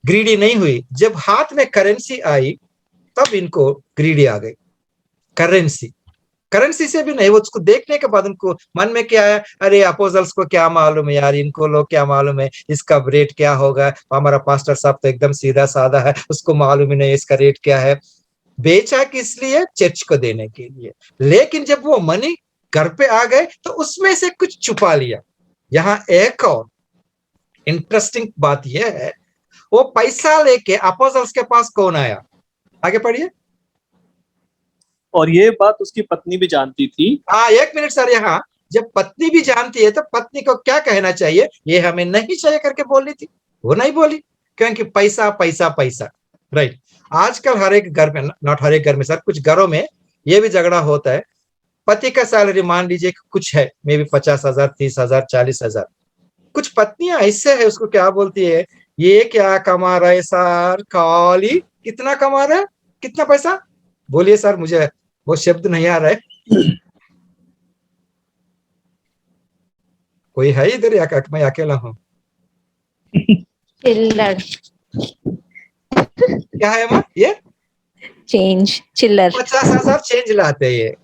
ग्रीडी नहीं हुई। जब हाथ में करेंसी आई तब इनको ग्रीडी आ गई। करेंसी से भी नहीं, वो उसको देखने के बाद उनको मन में क्या है, अरे अपोजल्स को क्या मालूम है यार, इनको लोग क्या मालूम है इसका रेट क्या होगा, हमारा पास्टर साहब तो एकदम सीधा साधा है, उसको मालूम ही नहीं इसका रेट क्या है। बेचा किस लिए? चर्च को देने के लिए। लेकिन जब वो मनी घर पे आ गए तो उसमें से कुछ छुपा लिया। यहाँ एक और इंटरेस्टिंग बात यह है, वो पैसा लेके अपोजल्स के पास कौन आया? आगे पढ़िए। और ये बात उसकी पत्नी भी जानती थी। हाँ, 1 मिनट सर। यहाँ जब पत्नी भी जानती है तो पत्नी को क्या कहना चाहिए? ये हमें नहीं चाहिए करके बोलनी थी, वो नहीं बोली, क्योंकि पैसा पैसा पैसा। राइट। आजकल हर एक घर में, नॉट हर एक घर में सर, कुछ घरों में ये भी झगड़ा होता है। पति का सैलरी मान लीजिए कुछ है, मे बी 50,000, 30,000, 40,000। कुछ पत्नियां ऐसे है, उसको क्या बोलती है, ये क्या कमा रहा है सर, खाली कितना कमा रहा है, कितना पैसा? बोलिए सर, मुझे वो शब्द नहीं आ रहा है। कोई है इधर या मैं अकेला हूँ? चिल्लर, क्या है माँ? ये चेंज, चिल्लर। 50,000 चेंज लाते हैं ये।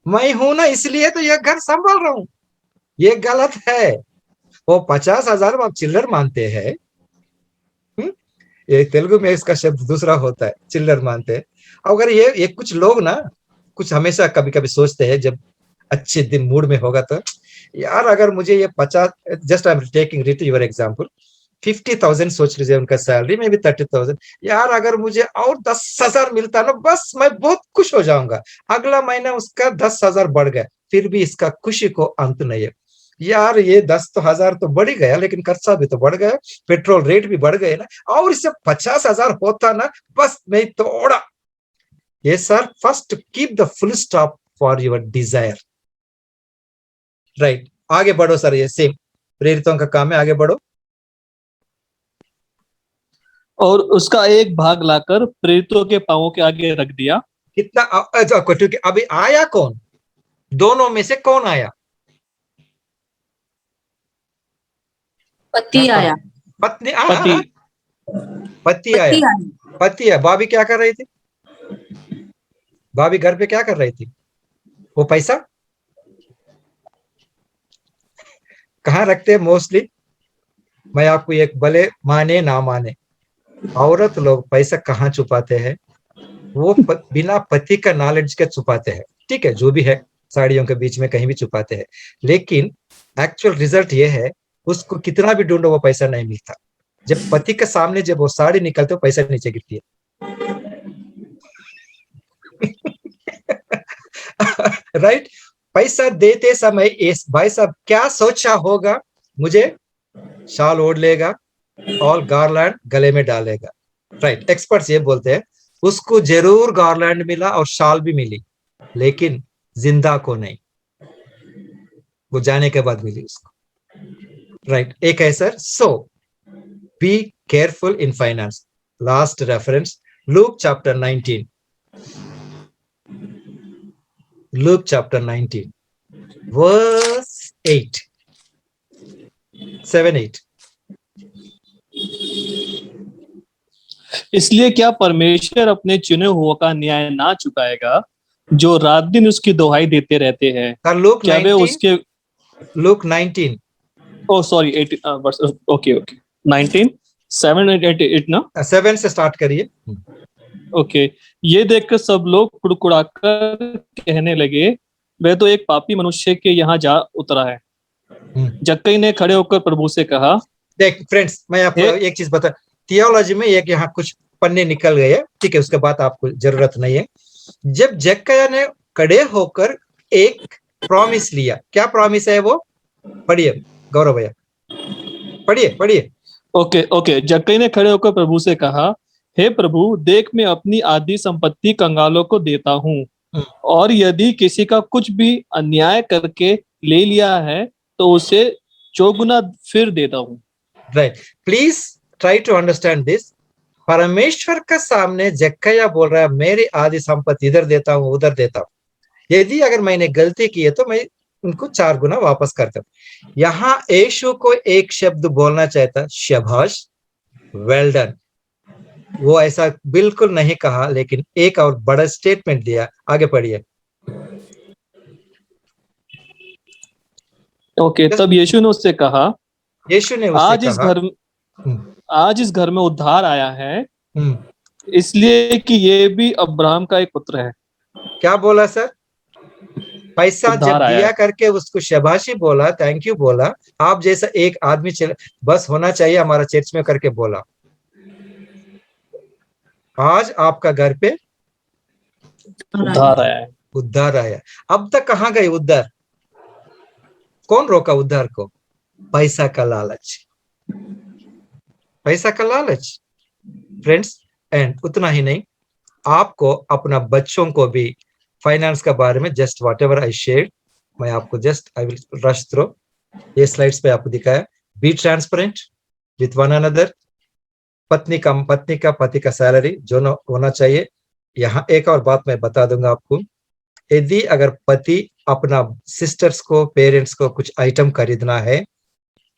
मैं हूं ना, इसलिए तो ये घर संभाल रहा हूं। ये गलत है। वो 50,000 आप चिल्लर मानते हैं। ये तेलुगु में इसका शब्द दूसरा होता है, चिल्लर मानते हैं। अगर ये कुछ लोग ना, कुछ हमेशा कभी कभी सोचते हैं जब अच्छे दिन मूड में होगा तो, यार अगर मुझे ये 50, just I am taking writ your example, 50,000 सोच लीजिए उनका सैलरी, में भी 30,000। यार अगर मुझे और 10,000 मिलता ना, बस मैं बहुत खुश हो जाऊंगा। अगला महीना उसका 10,000 बढ़ गया, फिर भी इसका खुशी को अंत नहीं है। यार ये 10,000 तो बढ़ ही गया, लेकिन खर्चा भी तो बढ़ गया, पेट्रोल रेट भी बढ़ गए ना, और इससे 50,000 होता ना, बस मैं तोड़ा। ये sir, first keep the full stop for your desire. Right, आगे बढ़ो सर। ये सेम प्रेरितों का काम है, आगे बढ़ो। और उसका एक भाग लाकर प्रेरितों के पांवों के आगे रख दिया। कितना? ठीक है, अभी आया कौन? दोनों में से कौन आया? पति आया। पत्नी? पति पति आया। पति है। भाभी क्या कर रही थी? भाभी घर पे क्या कर रही थी? वो पैसा कहाँ रखते हैं मोस्टली? मैं आपको एक, भले माने ना माने, औरत लोग पैसा कहाँ छुपाते हैं? वो बिना पति का नॉलेज के छुपाते हैं। ठीक है, जो भी है, साड़ियों के बीच में कहीं भी छुपाते हैं, लेकिन एक्चुअल रिजल्ट ये है, उसको कितना भी ढूंढो वो पैसा नहीं मिलता। जब पति के सामने जब वो साड़ी निकलते हो, पैसा नीचे गिरती है। राइट। पैसा देते समय इस भाई साहब क्या सोचा होगा? मुझे शाल ओढ़ लेगा और गार्लैंड गले में डालेगा। राइट। एक्सपर्ट्स ये बोलते हैं उसको जरूर गार्लैंड मिला और शाल भी मिली, लेकिन जिंदा को नहीं, वो जाने के बाद मिली उसको। राइट। एक है sir, so be careful in finance. Last reference, Luke chapter 19। Luke chapter 19, verse 8, 7-8. इसलिए क्या परमेश्वर अपने चुने हुओं का न्याय ना चुकाएगा, जो रात दिन उसकी दुहाई देते रहते हैं? Luke क्या वे 19, उसके Luke 19, ओ सॉरी 18 ओके 19 7 8 8 ना 7 से स्टार्ट करिए। ओके। ये देखकर सब लोग कुड़कुड़ाकर कहने लगे, वह तो एक पापी मनुष्य के यहाँ जा उतरा है। जक्कई ने खड़े होकर प्रभु से कहा। देख फ्रेंड्स, मैं आपको एक चीज बता, थियोलॉजी में एक यहाँ कुछ पन्ने निकल गए, ठीक है, उसके बाद आपको जरूरत नहीं है। जब जक्कया ने खड़े होकर एक प्रॉमिस लिया, क्या प्रॉमिस है वो? पढ़िए गौरव भैया, पढ़िए। ओके। जक्कई ने खड़े होकर प्रभु से कहा, हे प्रभु, देख मैं अपनी आधी संपत्ति कंगालों को देता हूँ, और यदि किसी का कुछ भी अन्याय करके ले लिया है तो उसे चौगुना फिर देता हूँ। Right. Please try to understand this. परमेश्वर के सामने जक्कया बोल रहा है, मेरी आधी संपत्ति इधर देता हूँ, उधर देता हूँ। यदि अगर मैंने गलती की है तो मैं उनको 4 गुना वापस करता हूं। यहां यीशु को एक शब्द बोलना चाहता, शाबाश, वेल डन। वो ऐसा बिल्कुल नहीं कहा, लेकिन एक और बड़ा स्टेटमेंट दिया। आगे पढ़िए। ओके, तब यीशु ने उससे कहा, यीशु ने उससे आज इस कहा, घर आज इस घर में उद्धार आया है, हम्म, इसलिए कि ये भी अब्राहम का एक पुत्र है। क्या बोला सर? पैसा जब उद्धार आया दिया है। करके उसको शाबाशी बोला, थैंक यू बोला। आप जैसा एक आदमी बस होना चाहिए हमारा चर्च में करके बोला, आज आपका घर पे उद्धार आया है। उद्धार आया। अब तक कहां गए उद्धार? कौन रोका उद्धार को? पैसा का लालच, पैसा का लालच फ्रेंड्स। एंड उतना ही नहीं, आपको अपना बच्चों को भी फाइनेंस के बारे में just what ever I share, मैं आपको just I will rush through, ये स्लाइड्स पे आपको दिखाया। Be transparent with one another. पत्नी का पति का सैलरी जो होना चाहिए। यहाँ एक और बात मैं बता दूंगा आपको, यदि अगर पति अपना सिस्टर्स को, पेरेंट्स को कुछ आइटम खरीदना है,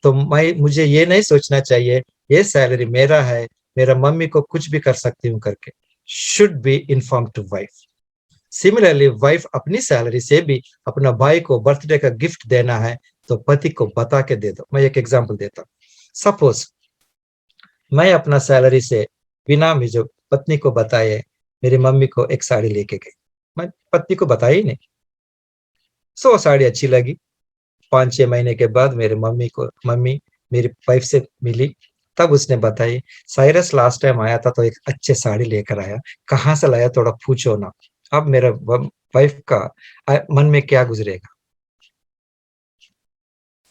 तो मुझे ये नहीं सोचना चाहिए ये सैलरी मेरा है, मेरा मम्मी को कुछ भी कर सकती हूँ करके। Should be inform to wife. Similarly wife अपनी सैलरी से भी अपना भाई को बर्थडे का गिफ्ट देना है तो पति को बता के दे दो। मैं एक एग्जांपल देता हूँ। सपोज मैं अपना सैलरी से बिना मुझे पत्नी को बताए मेरी मम्मी को एक साड़ी लेके गई, मैं पत्नी को बताया ही नहीं। सो साड़ी अच्छी लगी। 5-6 महीने के बाद मेरे मम्मी मेरी वाइफ से मिली, तब उसने बताई, साइरस लास्ट टाइम आया था तो एक अच्छे साड़ी लेकर आया, कहाँ से लाया थोड़ा पूछो ना। अब मेरा वाइफ का मन में क्या गुजरेगा?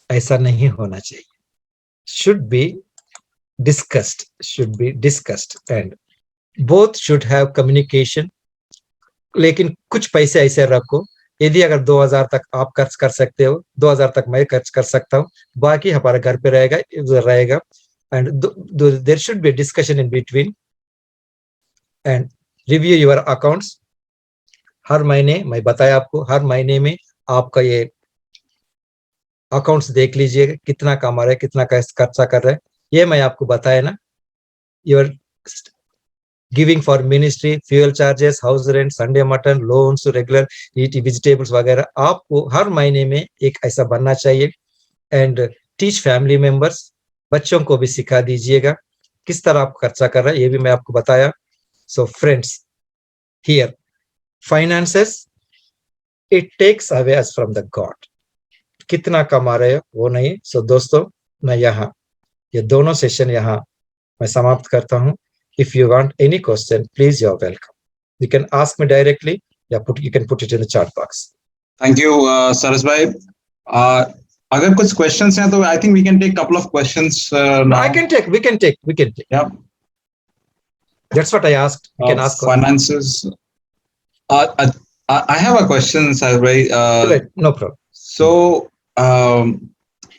ऐसा नहीं होना चाहिए। should be discussed and both should have communication। लेकिन कुछ पैसे ऐसे रखो, यदि अगर 2000 तक आप खर्च कर सकते हो, 2000 तक मैं खर्च कर सकता हूँ, बाकी हमारे घर पे रहेगा। And there should be discussion in between and review your accounts. हर महीने मैं बताया आपको, हर महीने में आपका ये अकाउंट्स देख लीजिएगा, कितना कमा रहे, कितना खर्चा कर रहे हैं, ये मैं आपको बताया ना। Your giving for ministry, fuel charges, house rent, Sunday mutton, loans, regular eat vegetables वगैरह, आपको हर महीने में एक ऐसा बनना चाहिए। एंड टीच फैमिली मेंबर्स, बच्चों को भी सिखा दीजिएगा किस तरह आप खर्चा कर रहे हैं, ये भी मैं आपको बताया। So friends, here finances it takes away us from the God. कितना कमा रहे हो वो नहीं। सो दोस्तों, मैं यहाँ ये दोनों सेशन यहाँ मैं समाप्त करता हूँ। If you want any question, please, you're welcome. You can ask me directly. You can put it in the chat box. Thank you, Saras bhai. अगर कुछ questions हैं तो I think we can take couple of questions now. We can take. Yeah. That's what I asked. You can ask. Finances. I have a question, Saras bhai. Right, no problem. So,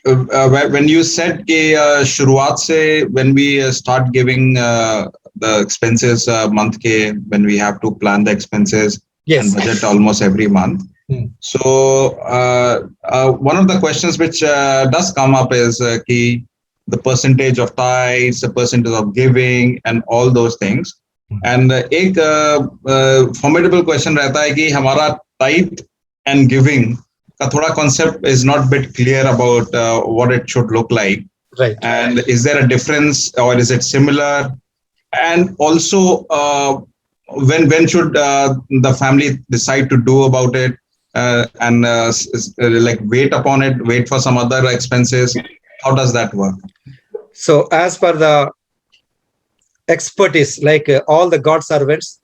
when you said कि शुरुआत से when we start giving the expenses month के, when we have to plan the expenses and budget almost every month. So one of the questions which does come up is कि the percentage of tithes, the percentage of giving and all those things. And एक formidable question रहता है कि हमारा tithe and giving का थोड़ा concept is not bit clear about what it should look like. Right. And is there a difference or is it similar? And also, when should the family decide to do about it and like wait upon it, wait for some other expenses? How does that work? So as per the expertise, like all the God servants,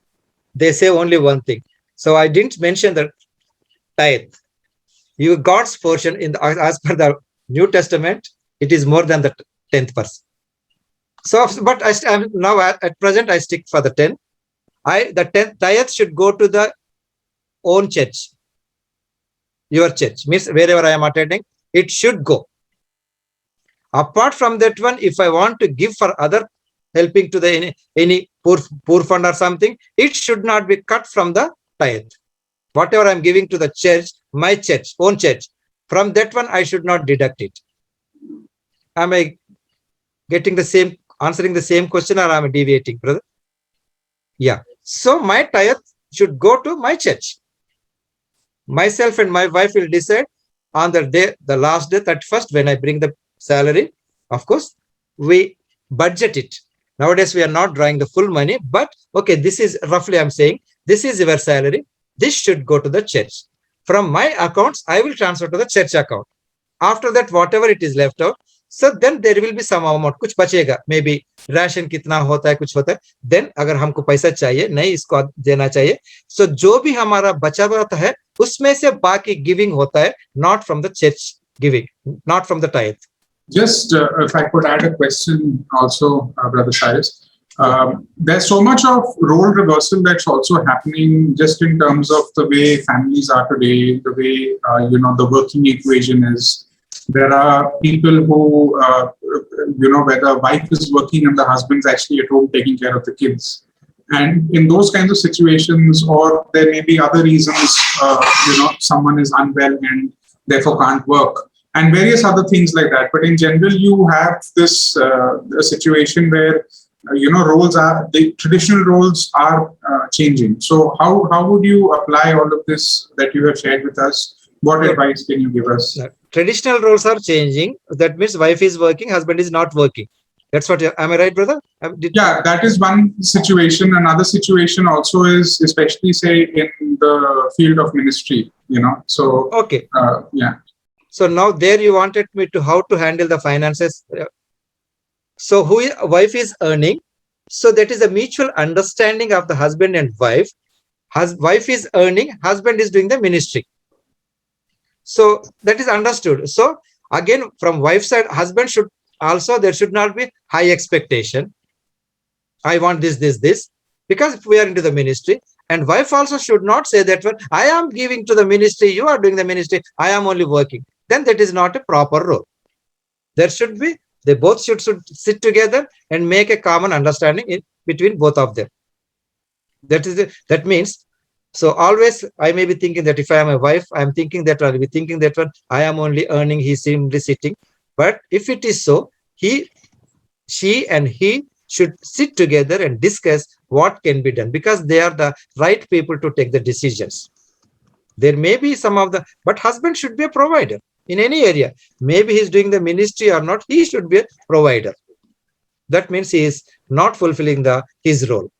they say only one thing. So I didn't mention the tithe. You God's portion as per the New Testament, it is more than the 10th verse. So, but I'm now at present I stick for the 10. The 10th tithe should go to the own church. Your church means wherever I am attending, it should go. Apart from that one, if I want to give for other helping to the any poor fund or something, it should not be cut from the tithe. Whatever I'm giving to the church, my church, own church, From that one, I should not deduct it. Am I getting the same, answering the same question, or am I deviating, brother? Yeah. So my tithe should go to my church. Myself and my wife will decide on the day, the last day, 31st, when I bring the salary. Of course, we budget it. Nowadays, we are not drawing the full money, but okay, this is roughly, I'm saying, this is your salary. This should go to the church. From my accounts, I will transfer to the church account. After that, whatever it is left out, so then there will be some amount, कुछ बचेगा, maybe ration कितना होता है, कुछ होता है, then अगर हमको पैसा चाहिए, नहीं इसको देना चाहिए, so जो भी हमारा बचा हुआ है, उसमें से बाकी giving होता है, not from the church giving, not from the tithe. Just if I could add a question also, Brother Cyrus. There's so much of role reversal that's also happening just in terms of the way families are today, the way, the working equation is. There are people who, where the wife is working and the husband's actually at home taking care of the kids. And in those kinds of situations, or there may be other reasons, someone is unwell and therefore can't work, and various other things like that. But in general, you have this a situation where the traditional roles are changing. So how would you apply all of this that you have shared with us? What advice can you give us? Traditional roles are changing. That means wife is working, husband is not working. That's what. Am I right, brother? Yeah, that is one situation. Another situation also is, especially say in the field of ministry. So okay. Yeah. So now there you wanted me to how to handle the finances. So wife is earning. So that is a mutual understanding of the husband and wife. Wife is earning, husband is doing the ministry. So that is understood. So again, from wife's side, husband should also, there should not be high expectation. I want this, because if we are into the ministry, and wife also should not say that, well, I am giving to the ministry, you are doing the ministry, I am only working. Then that is not a proper role. There should be, they both should sit together and make a common understanding between both of them. That means, so always I may be thinking that if I am a wife, I am thinking that I'll be thinking that one, I am only earning, he's simply sitting. But if it is so, she and he should sit together and discuss what can be done, because they are the right people to take the decisions. There may be but husband should be a provider in any area. Maybe he's doing the ministry or not, he should be a provider. That means he is not fulfilling his role.